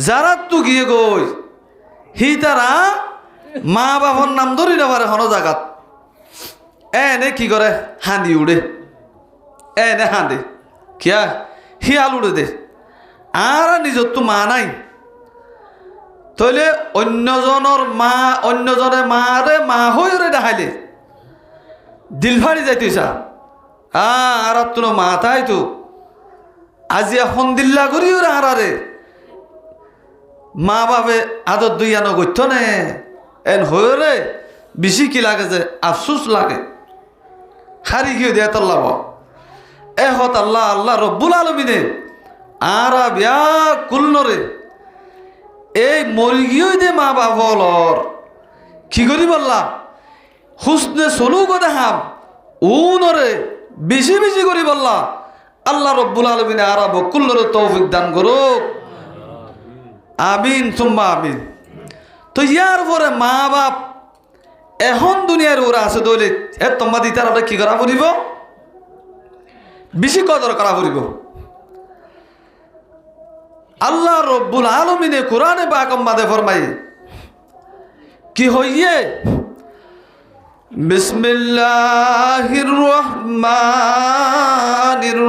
যারা তো গিয়ে গই হি তারা মা বাপর নাম ধরি নেবারে হন জাগাত এনে কি করে হাঁদি উড়ে এনে হাঁদে কিয়া হিয়াল উড়ে দে আর নিজর তো মা নাই তইলে অন্যজনের মা অন্যজনে মারে মা হইরে দেখাইলে দিল ফাড়ি যাইতেছা আর তোর মা তাই তো আজি এখন দিল্লা করি ওরা আরে মা বাপে আদর দুইয়ানো গইত নে এন হইরে বেশি কি লাগে যে আফসুস লাগে হারি গিয়ে দিয়ে তল্লাব এহত আল্লাহ আল্লাহ রব্বুল আলমিনে আরা বিয়া কুলনরে এই মরি গিয়ে দে মা বাপর কি করি বললা হুসনে চলু গো দেখাম উনরে বেশি বেশি করি বললা আল্লাহ রব্বুল আলমিনে আরা বকুল্লরে তৌফিক দান করুক আমিন সুম্মা আমিন তো ইয়ার পরে মা বাপ এখন দুনিয়ার ওরা আছে দইলে এ তোমার দিতার ওরা কি করা পড়িব বেশি কদর করা পড়িব আল্লাহ রব্বুল আলমিনে কোরআনে বাকম্মাদে ফরমাই কি হইয়ে বিসমিল্লাহির রহমানির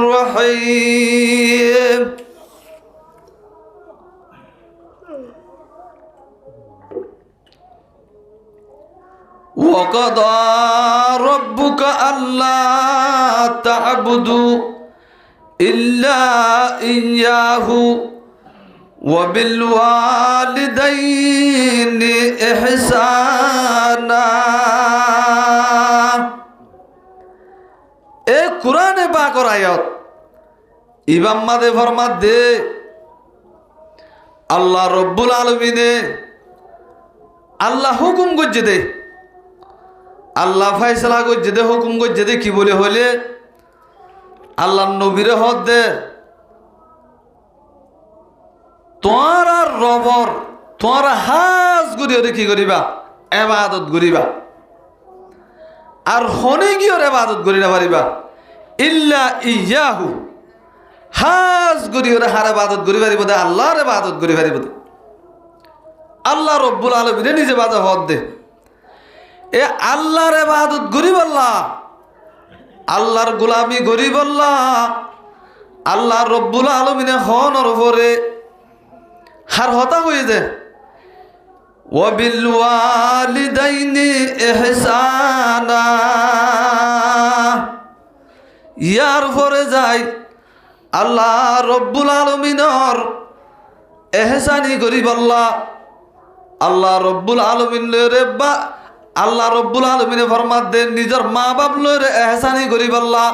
রহিম وقضى ربك ألا تعبدوا إلا إياه وبالوالدين إحسانا এ কুরআনে পাকের আয়াত ইমাম মাদে ফরমাত দে আল্লাহ রব্বুল আলামিনে আল্লাহ হুকুম করছে দে আল্লাহ ফাইসলা করছে দে হুকুম করছে দে কি বলে হলে আল্লাহ নবীরে হদ দে তোমার আর রবর তোমার হাজ করিও কি করিবা এবাদত করিবা আর হনে গিয়ে এবাদত করি না পারিবা ইল্লা ইয়াহু হাজ করিও হার এবাদত করি পারিব দে আল্লাহর এবাদত করি পারিব দে আল্লাহ রব্বুল আলামিনে নিজে বাদা হদ দে এ আল্লাহর ইবাদত করি বললা আল্লাহর গোলামি করি বললা আল্লাহ রব্বুল আলামিনে হনর উপরে হার হতা হয়ে যায় ওয়াবিল ওয়ালিদাইনি ইহসানা ইয়ার পরে যায় আল্লাহ রব্বুল আলামিনের ইহসানি করি বললা আল্লাহ রব্বুল আলামিন রে বা আল্লাহ রব্বুল আলমিনে ফরমাত দে নিজের মা বাপ লইরে এহসানি করি বললা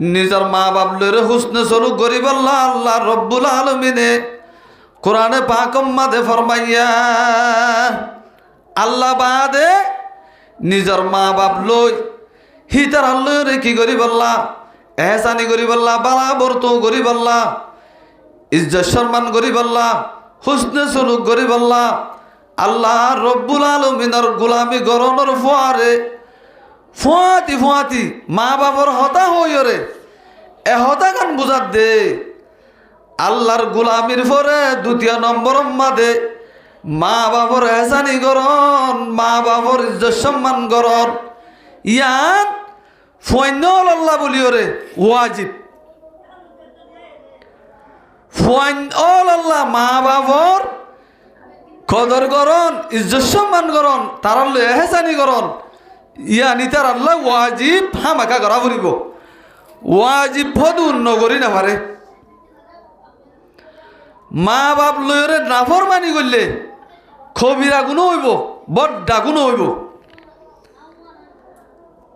নিজের মা বাপ লইরে হুসনে সলুক করি বললা আল্লাহ রব্বুল আলমিনে কোরআনে পাকম মাদে ফরমাইয়া আল্লাহ বাদে নিজের মা বাপ লই হিতার লইরে কি করি বললা এহসানি করি বললা বালা বর্ত করি বললা ইজ্জত সম্মান করি বললা হুসনে সলুক করি বললা আল্লাহ রব্বুল আলমিনের গোলামি গরনের ফোয়ারে ফুয়াতি ফুয়াতি মা বাবার হতা হইরে এ হতা গান বুঝাত দে আল্লাহর গোলামির পরে দ্বিতীয় নম্বর মাদে মা বাবার এহসানি গরন মা বাবার ইজ্জত সম্মান গরন ইয়ান ফৈন্য আল্লাহ বলিওরে ওয়াজিব ফৈন্য আল্লাহ মা বাবার কদর করন ইজ্জত সম্মান করন তার এহসানি করন ইয়ানি তার আল্লাহ ওয়াজিব হামাকা করা ফুরিব ওয়াজিব ফদু নগরী না পারে মা বাপ লয়রে নাফরমানি করলে খবিরা গুণ হইব বড্ডা গুণ হইব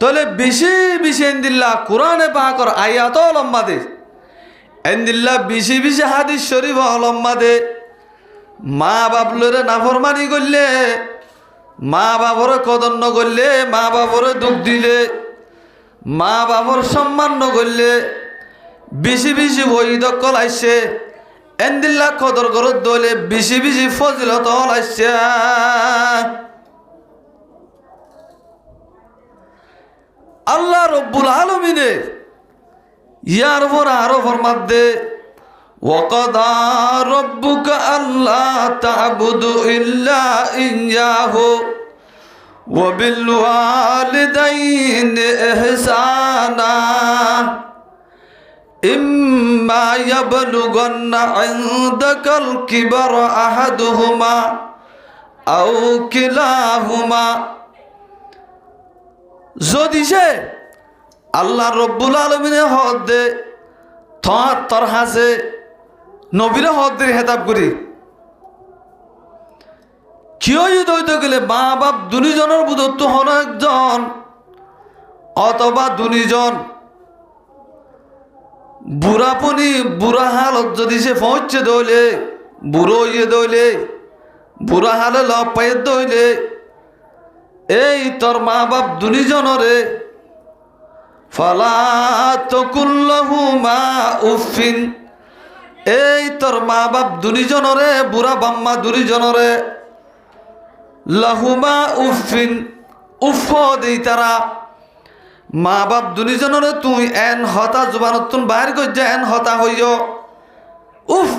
তাহলে বেশি বেশি এন্দিল্লা কোরআনে পাকর আয়াত লম্বা দে এন্দিল্লা বেশি বেশি হাদিস শরীফ লম্বা দে মা বাপ লরে নাফরমানি করলে মা বাবরে কদর ন করলে মা বাবরে দুঃখ দিলে মা বাবর সম্মান ন করলে বেশি বেশি বই দখল আইছে এন্দিল্লা কদর করত দলে বেশি বেশি ফজিলত হল আইছে আল্লাহ রব্বুল আলামিনে ইয়ার পর আরো ফরমাত দে ওয়াকাদা রব্বুকা আল্লা তা'বুদু ইল্লা ইয়্যাহু ওয়া বিল ওয়ালিদাইনি ইহসানা ইম্মা ইয়াবলুগান্না ইনদাকাল কিবারা আহাদুহুমা আও কিলাহুমা যদি সে আল্লাহ রব্বুল আলামিনে হদ দে তোর হাসে নবীর হদ দে হেতাব করি কেউ যদি হইতে গেলে মা বাপ দুনিজনের বুধত্ব হন একজন অথবা দুনিজন বুড়াপনি বুড়া হালত যদি সে পৌঁছে দইলে বুড়ো ইয়ে দইলে বুড়া হালে লব পাইয়ে দইলে এই তোর মা বাপ দুনিজনরে ফালা তাকুল্লাহুমা উফিন এই তোর মা বাপ দুনিজনরে বুড়া বাম্মা দুনিজনরে লাহুমা উফিন উফ দেই তারা মা বাপ দুনিজনরে তুই এন হতা জুবানত তুন বাইর গজ্জা এন হতা হইয় উফ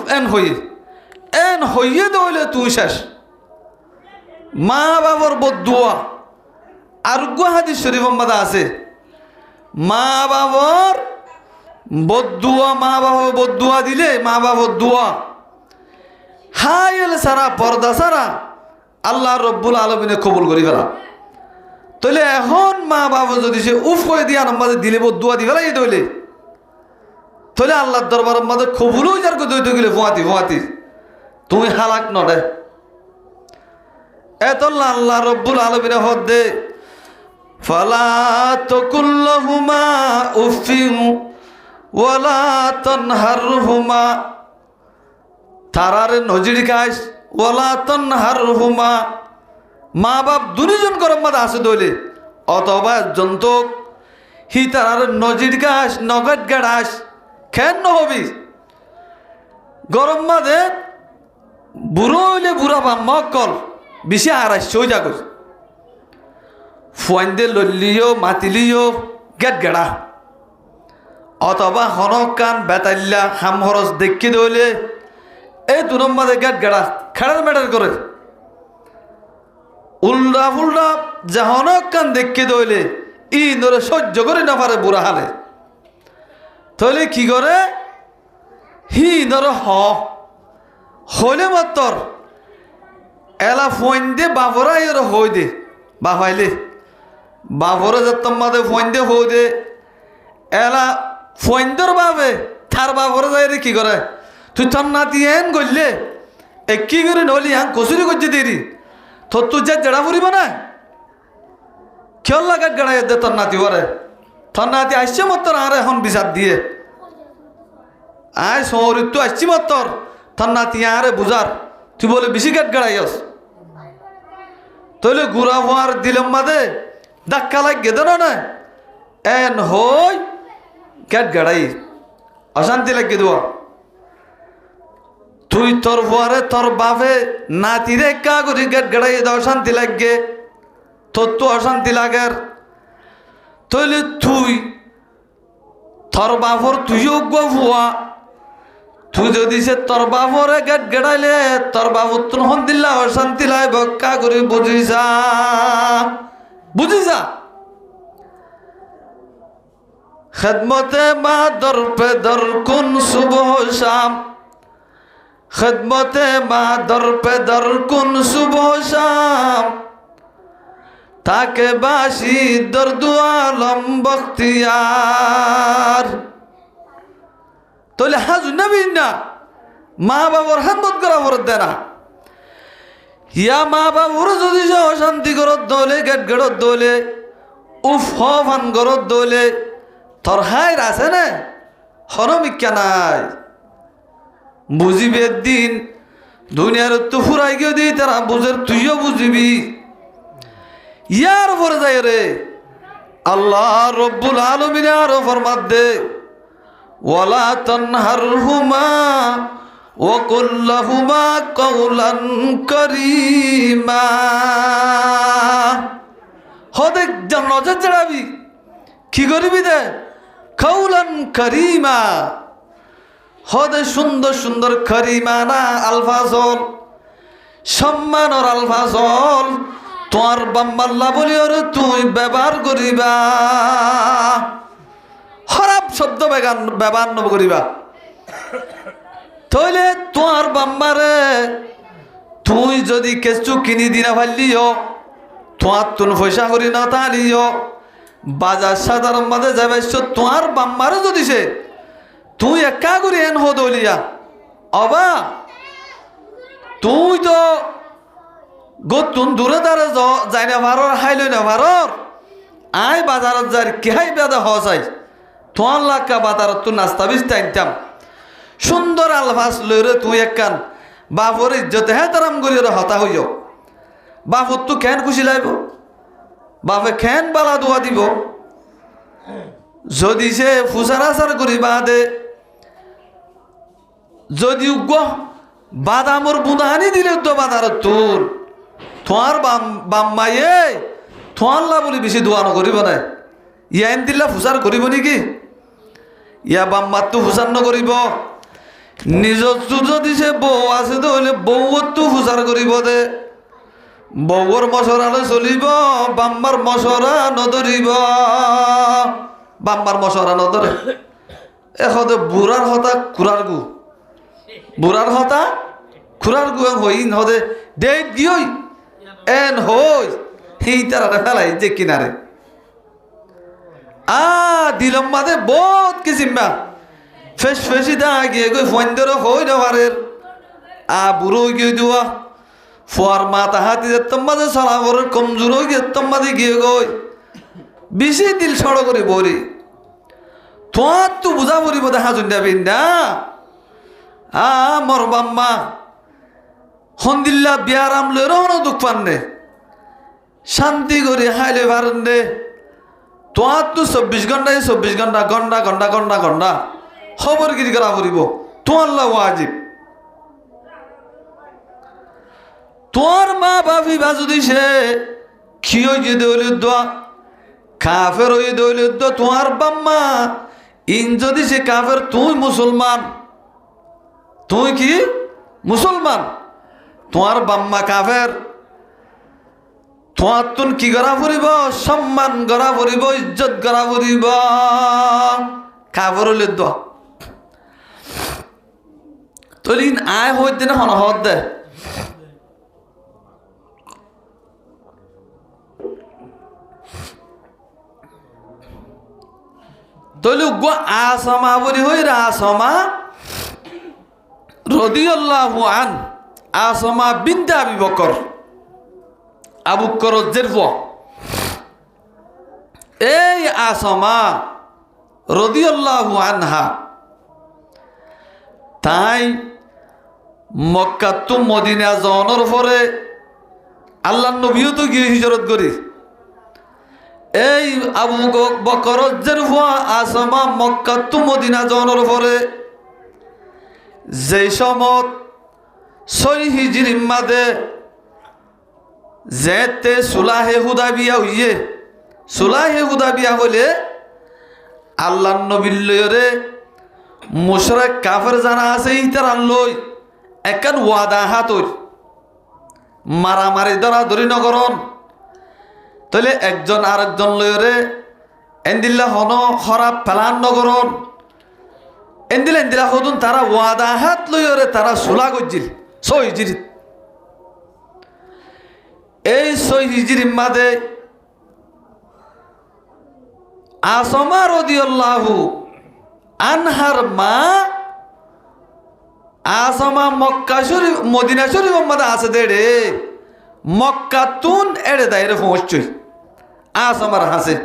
এন হইয়ে দইলে তুই শেষ মা বাবার বদুয়া আর হাদিস শরীফ মাদা আছে মা বাবার বদুয়া মা বাবা বদুয়া দিলে মা বাবার দোয়া হাইল সারা পর্দা সারা আল্লাহ রব্বুল আলামিনে কবুল করি ফেলা তাহলে এখন মা বাবা যদি সে উফ করে দিয়া আমাদের দিলে বদুয়া দি ফেলাই দইলে তাহলে আল্লাহর দরবার আমাদের কবুল হয়ে যার দইতে গেলে ফুয়াতি তুমি হালাক নড়ে এত আল্লাহ রব্বুল আলামিনে হদ দে ফালা তাকুল্লাহুমা উফিন ওয়ালা তানহারহুমা তারারে নজির কাজ ওয়ালা তানহারহুমা মা বাপ দুনিজন গরম মাদা আছে দইলে অথবা জন্তক হি তারারে নজির কাজ নগদ গাড়াস কেন হবি গরম মাদে বুড়ো হইলে বুড়া বা মকল বেশি আড়াইশ হয়ে যাগ ফুয়াইন্দে লল্লিও মাতিলিও গেট গেড়া অথবা হনক কান বেতাল্লা হাম হরস দেখি দইলে এই দু নম্বরে গেট গেড়া খেড়ার মেটার করে উল্টা ফুল্টা যে হনক কান দেখি দইলে ই ধরে সহ্য করে না পারে বুড়া হালে তাহলে কি করে হি ধরে হইলে মাত্র এলা ফোন দে বাবরা এর হই দে বাহাইলে বাবরে যেতাম মাদে ফোন দে হই দে এলা ফোনদের বাবে তার বাবরে যাই রে কি করে তুই তোর নাতি এন গললে এ কি করে নলি হ্যাঁ কচুরি করছে দেরি তোর তুই যা জেড়া ফুরিব না কেউ লাগাত গেড়াই দে তোর নাতি ওরে তোর নাতি আসছে মত আর এখন বিচার দিয়ে আয় শহর তুই আসছি মত তোর নাতি আরে বুঝার তুই বলে বেশি গেট গেড়াইস তাহলে গুড়া হওয়ার দিলাম মাদে ধাক্কা লাগে দেন না এন হই গেট গেড়াই অশান্তি লাগে দেওয়া তুই তোর হওয়ারে তোর বাপে নাতিরে কা করি গেট গেড়াই দেওয়া অশান্তি লাগে তোর তো অশান্তি লাগের তাহলে তুই তোর বাপর তুইও গুয়া তুই যদি সে তোর বাপরে গেট গেড়াইলে তোর বাবুর তুন হন দিল্লা অশান্তি লাই বক্কা করে বুঝিসা খেদমতে মা দর পে দর কুন সুবহ শাম খেদমতে মা দর পে দর কুন সুবহ শাম তাকে বাসি দর্দু আলম বখতিয়ার তাহলে হাজু নবীন না মা বাবার খেদমত করা ফরত দেয় না ইয়া মা বাবুর যদি সে অশান্তি করত দলে গেট গেড়ত দলে উফ হান গরত দলে তোর হাইর আছে না হরমিকা নাই বুঝিবে দিন দুনিয়ার তো ফুরাই গিয়ে দিই তারা বুঝের তুইও বুঝিবি ইয়ার পরে যাই রে আল্লাহ রব্বুল আলামিন আরো ফরমাত দে ওয়ালা তানহারহুমা ওয়া কুল লাহুমা কাওলান কারীমা। হদে নজর জড়াবি কি করবি দে কাওলান কারীমা, হদে সুন্দর সুন্দর কারীমানা আলফাজল, সম্মানর আলফাজল তোর বাম্বাল্লা বলি ওরে তুই ব্যবহার করিবা, খারাপ শব্দ ব্যবহার নব করিবা। তাইলে তোর বাম্বারে তুই যদি কেঁচু কিনি দিনা ভালিও, তোমার তুন পয়সা করি না তালিও বাজার সাধারণ মাঝে যাবে, তোমার বাম্বারে যদি সে তুই একা করি এন হদলিয়া অবা তুই তো গতুন দূরে দাঁড়ে যাই না ভারর হাইল না ভারর আই বাজারত যাই কেহাই বেদা হসাই তোমার লাক্কা বাজারত তুই নাস্তা বিস টাইমতাম সুন্দর আলফাস লইরে তুই একখান বাপর ইজ্জতে হ্যাঁ তারাম করি হতা হইও। বাপর তো খেন খুশি লাগব, বাপে খেন বালা দোয়া দিব। যদি সে ফুসার আচার করি বাদে যদি বাদামর বুদানি দিলে তো বাজারত তোর তোমার বাম্মাইয়ে তোমার লা বলি বেশি দোয়া নকরিব না, ইয়াইন দিল্লা ফুসার করিব নেকি? ইয়া বাম্মার তো ফুসার নকরিব। নিজর যদি সে বউ আছে তাহলে বউর তো ফুসার করিব দে, বউর মশরালে চলিব, বাম্মার মশরা নধরিব, বাম্মার মশরা নধরে। এখদে বুড়ার হতা খুরার গু, বুড়ার হতা খুরার গু হই হদে ডেট গিয়ে এন হই সেই তারা ফেলাই যে কিনারে দিলম মাদে বহুত কিসিম্বা ফেস ফেসি দা গিয়ে গই ফন্দর হই দেওয়ারের বুড়ো গিয়ে দেওয়া ফুয়ার মাথা হাতি যেতাম মাঝে সালাবর কমজোর হয়ে যেতাম মাঝে গিয়ে গই বেশি দিল সড় করে বলি তোমার তো বুঝা পড়িব দেখা শুন যাবেন না। মর বাম্মা হন্দিল্লা বিয়ারাম লেরও দুঃখ পান্নে শান্তি করে হাইলে পারেন রে। তোমার তো 24 ঘন্টায় 24 ঘন্টা ঘন্টা ঘন্টা ঘন্টা ঘন্টা খবর গিরি করা পড়িব তোমার লা ওয়াজিব। তোমার মা বাপি বা যদি সে কি হয়ে দৌলে দোয়া কাফের হয়ে দৌলে দোয়া তোমার বাম্মা ইন যদি সে কাফের তুই মুসলমান, তুই কি মুসলমান, তোমার বাম্মা কাফের, তোমার তুন কি করা পড়িব সম্মান করা পড়িব ইজ্জত করা পড়িব কাফের হলে দোয়া। তলিন আয় হইতে না হনহদ দে তৈলু গো আসমা বলি হই আসমা রাদিয়াল্লাহু আন, আসমা বিনতে আবি বকর, আবু বকর জেরফা। এই আসমা রাদিয়াল্লাহু আনহা তাই মক্কা তো মদিনা যাওয়ার পরে আল্লাহর নবীও তো গিয়ে হিজরত করি। এই আবু বকর জেরফা আসমা মক্কা তো মদিনা যাওয়ার পরে যেই সমত 6 হিজরি মাদে যেতে সুলাহে হুদাবিয়া হইয়ে, সুলাহে হুদাবিয়া হলে আল্লাহর নবীর লয়রে মুশরিক কাফের জানা আছে ইতার আনলই একান ওয়াদা হাতর মারামারি ধরা ধরি নগরন তাহলে একজন আরেকজন লয়রে এন্দিল্লা হন খরাব ফেলান নগরন এন্দিলা এন্দিলা হদুন তারা ওয়াদা হাত লয়রে তারা সুলা গজিল 6 হিজরি। এই 6 হিজরি মাদে আসমা রাদিয়াল্লাহু আনহার মা আসমা মক্কা শরীফ মদিনা শরীফ মধ্যে আছে দেড়ে মক্কা তুন এড়ে দাইরে পৌঁছছই আসমার হাসে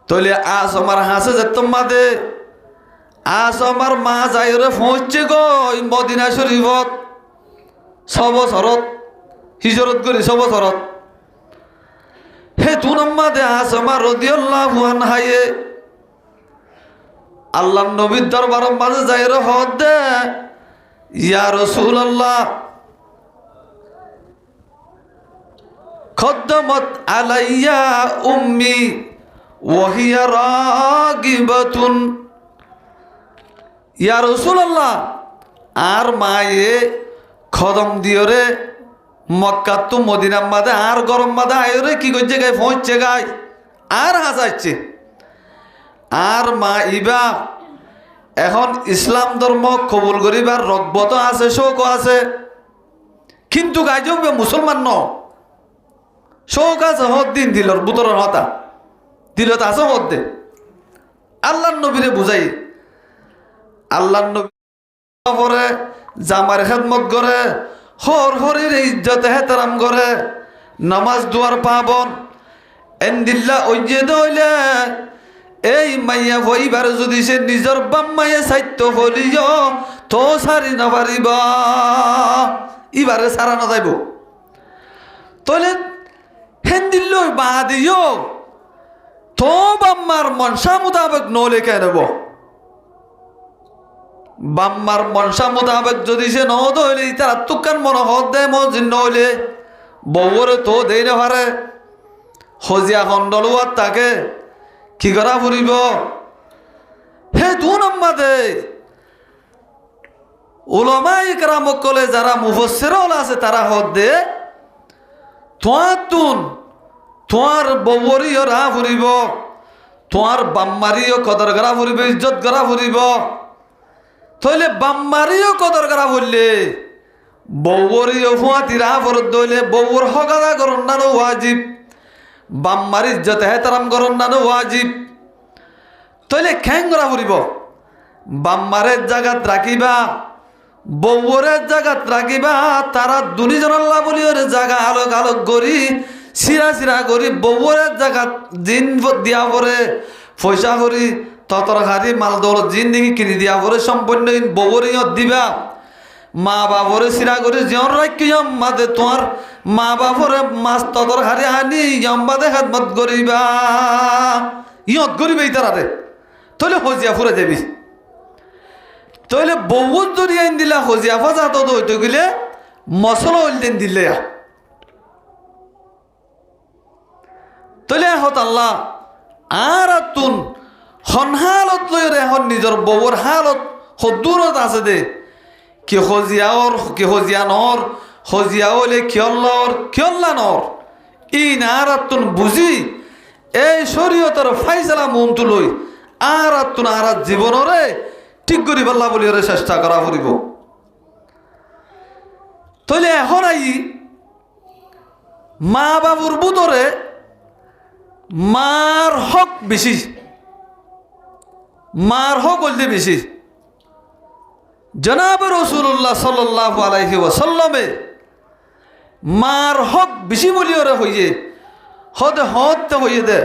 তলে আসমার হাসে যে তোমাদে আসমার মা যাইরে পৌঁছছে গো মদিনা শরীফত 6 বছরত হিজরত করি 6 বছরত হে তুন মাদে আসমা রাদিয়াল্লাহু আনহায়ে আল্লাহ নবীর দরবারের মাঝে যাইর হদ দে, ইয়া রাসূলুল্লাহ খদ্দমত আলাইয়া উম্মি ওয়া হিয়া রাগিবাতুন। ইয়া রাসূলুল্লাহ আর মায়ে খদম দিয়রে মক্কা তো মদিনার মাঝে আর গরম মাঝে আয়রে কি করছে গায়ে পৌঁছছে গায় আর হাসাচ্ছে। আর মা ইবা এখন ইসলাম ধর্ম কবুল করিবার রগবত আছে, শোক আছে, কিন্তু গাইজ মুসলমান ন শোক আছে হদ দিন দিল বুতরের হতা দিল আছে হদ দে। আল্লাহ নবীরে বুঝাই, আল্লাহ নবী পরে জামার খেদমত করে, হর হরির ইজ্জত হেতারাম করে, নামাজ দুয়ার পাবন এন্দিল্লা ওইজে দইলে এই মাইয়া হইবার যদি সে নিজর বাম মাইয়া সাহিত্য হলিও তো সারি না পারিব, ইবারে সারা না যাইব। তলে হেন্দিল্ল বা দিও তো বাম্মার মনসা মোতাবেক নলে কে নেব, বাম্মার মনসা মোতাবেক যদি সে নদ হইলে তারা তুকান মনে হদ দেয় মজিন নইলে বউরে তো দেই না পারে। হজিয়া খন্ডলুয়ার তাকে কি করা ফুরিব হে দু নম্বর দে উলামায়ে কেরাম কলে যারা মুফাসসির আছে তারা হদ দে তোমার বউরিও রা ফুরিব, তোমার বাম্মারিও কদর করা ফুরিব, ইজ্জত করা ফুরিব। তাহলে বাম্মারিও কদর করা ফুরলে বউরিও ফুয়াতি রা ফরত দইলে বউর হগাদা করন না ওয়াজিব, বাম্মার ইজ্জত হেতারাম করন না ওয়াজিব। তাহলে খ্যাং করা ফুরিব বাম্মারের জায়গাত রাখিবা, বউরের জায়গাত রাখিবা, তারা দুনিজন আল্লাহ বলিওর জায়গা আলোক আলোক করি সিরা সিরা করি বউরের জায়গাত জিন দিয়া পরে পয়সা করি ততর হারি মাল দৌলত জিন্দিগি কিনি দিয়া পরে সম্পূর্ণ বউরিয়ত দিবা। মা বাবরে সিরা করে জন রাখিম মাদে তোমার মা বাবরে মাছ ততর হারি আনি ইয়ম্বাদে খেদমত করিবা, ইয়ত করিবে তারারে। তাহলে হজিয়া ফুরে যাবি, তাহলে বহুত যদি আইন দিলা হজিয়া ফাজা তো হইতে গেলে মশলা হইল দিন দিলে তাহলে হত আল্লাহ আর তুন হন হালত লইরে হন নিজের বউর হালত হদূরত আছে দে কি হজিয়াওর কি হজিয়ানর হজিয়া হইলে কিয়ল্লর কিয়ল্লানর ই আর তুন বুঝি এই শরীয়তের ফাইসালা মন তুলই আর তুন আর জীবনরে ঠিক করি পাল্লা বলি চেষ্টা করা ফুরিব। তাহলে এখন আই মা বাবুর বুতরে মার হক বেশি, মার হক বলতে বেশি। জনাব রাসূলুল্লাহ সাল্লাল্লাহু আলাইহি ওয়াসাল্লামে মার হক বেশি বলি ওরে হইয়ে হদে হতে হইয়ে দে।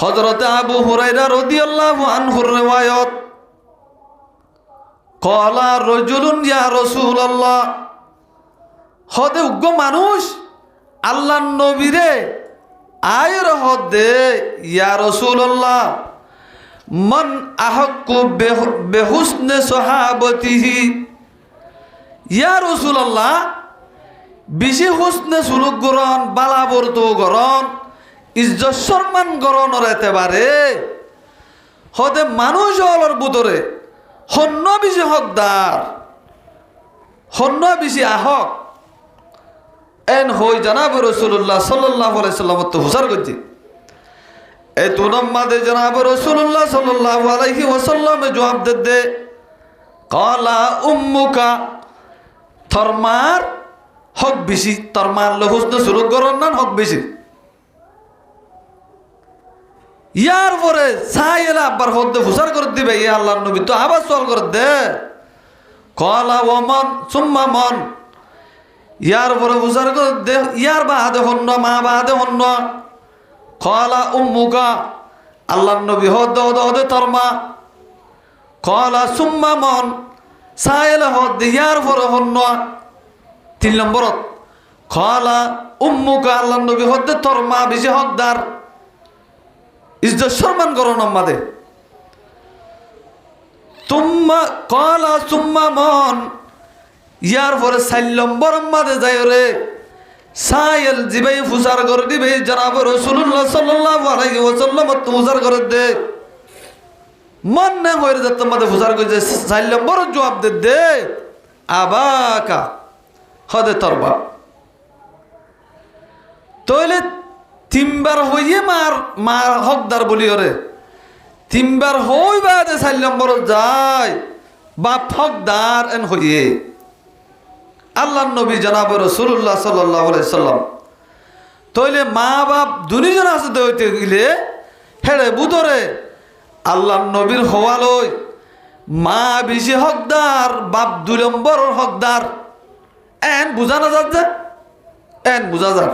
হযরত আবু হুরায়রা রাদিয়াল্লাহু আনহুর রিওয়ায়াত ক্বালা রাজুলুন ইয়া রাসূলুল্লাহ, হদে উগ্র মানুষ আল্লাহর নবীরে আয়ের হদে ইয়া রাসূলুল্লাহ মান আহাক্কু বিহুসনি সাহাবতিহি, ইয়া রাসূলুল্লাহ বেশি হুসনে সুলুক গ্রহণ বালাবর্ত গ্রহণ ইজ্জত সম্মান গ্রহণের এতেবারে হদে মানুষ হলর বুতরে হন্য বেশি হকদার হন্য বেশি আহক এন হই জনাব রাসূলুল্লাহ সাল্লাল্লাহু আলাইহি সাল্লাম তো হুসার করছি এই তুনম্মাদে জনাব রাসূলুল্লাহ সাল্লাল্লাহু আলাইহি ওয়াসাল্লাম জবাব দে ক্বালা উম্মুকা, তরমার হক বেশি, তরমার হুসনে সুলুক গ্রহণ হক বেশি। ইয়ার পরে সাইলা আব্বার হদ্দে ফুসার করে দিবে ইয়া আল্লাহর নবী তো আবার সওয়াল করে দে ক্বালা ওয়ামান সুম্মা মান, ইয়ার পরে ফুসার করে দে ইয়ার বাদে হন্ন মা বাদে হন্ন ক্বালা উম্মুকা, আল্লাহর নবী হদ্দে হদ্দে তোর মা ক্বালা সুম্মা মান, সাইলা হদ্দে ইয়ার পরে হন্ন তিন নম্বরত ক্বালা উম্মুকা, আল্লাহর নবী হদ্দে তোর মা বেশি হকদার। ইজ্জত সম্মান করো নম্মাদে তুম্মা কলা সুম্মা মন ইয়ার পরে 4 নম্বর মাদে যায় রে সাইল জিবাই ফুসার করে দিবে জনাব রাসূলুল্লাহ সাল্লাল্লাহু আলাইহি ওয়াসাল্লাম ফুসার করে দে মন না হইরে যত মাদে ফুসার করে 4 নম্বর জবাব দে আবাকা হদে তরবা তইলে তিনবার হইয়ে মার হকদার বলি ওরে তিনবার হই বাদে 4 নম্বর যায় বাপ হকদার এন হইয়ে আল্লাহর নবী জনাব রাসূলুল্লাহ সাল্লাল্লাহু আলাইহি সাল্লাম তইলে মা বাপ দুনিজন আছে হইতে গেলে হেড়ে বুতরে আল্লাহর নবীর হওয়ালই মা বেশি হকদার বাপ 2 নম্বর হকদার এন বুঝা না যাচ্ছে এন বুঝা যায়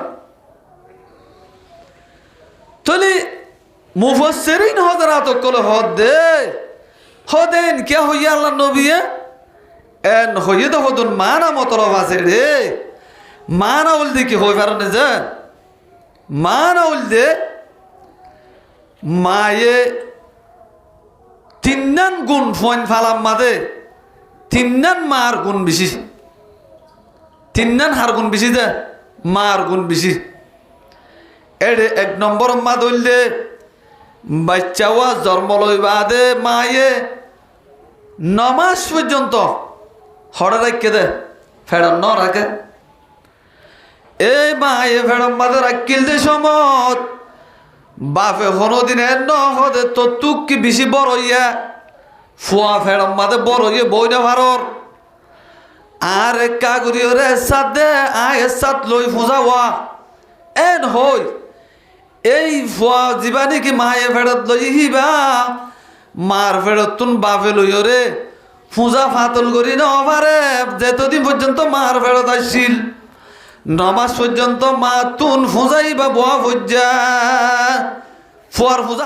তইলে মুফাসসিরিন হযরত কল হদেন কে হইয়া আল্লাহর নবী এন হইয়ে তো হদুন মানা মতলব আছে রে মানা উলদি কি হই পারে যে মানা উলদে মায়ে তিন্নান গুণ ফোন ফালাম মাদে তিন্নান মার গুণ বেশি তিন্নান হার গুণ বেশি দে মার গুণ বেশি এড়ে 1 নম্বর মা দইলে বাচ্চাওয়া জন্ম লই বাদে মায়ে নমাজ পর্যন্ত হড়ে রাখকে দে ফেড়ন ন রাখে এই মায়ে ফেড়ন মাদে রাখিল যে সমত বাপে কোনোদিন ন হদে তো তুক কি বেশি বড় ইয়া ফুয়া ফেড়ন মাদে বড় ইয়ে বই না ভারর আর কাগুরি রে সাত দে আয় সাত লই ফুজাওয়া এন হই এই ফুয়া জীবানি কি মায়ে ফেরত লই হিবা মার ফেরত তুন বাপে লইও রে পূজা ফাতল করি না পারে যেতদিন পর্যন্ত মার ফেরত আসছিল নমাজ পর্যন্ত মা তুন ফুজাই বা বোয়া ফুজা ফুয়ার ফুজা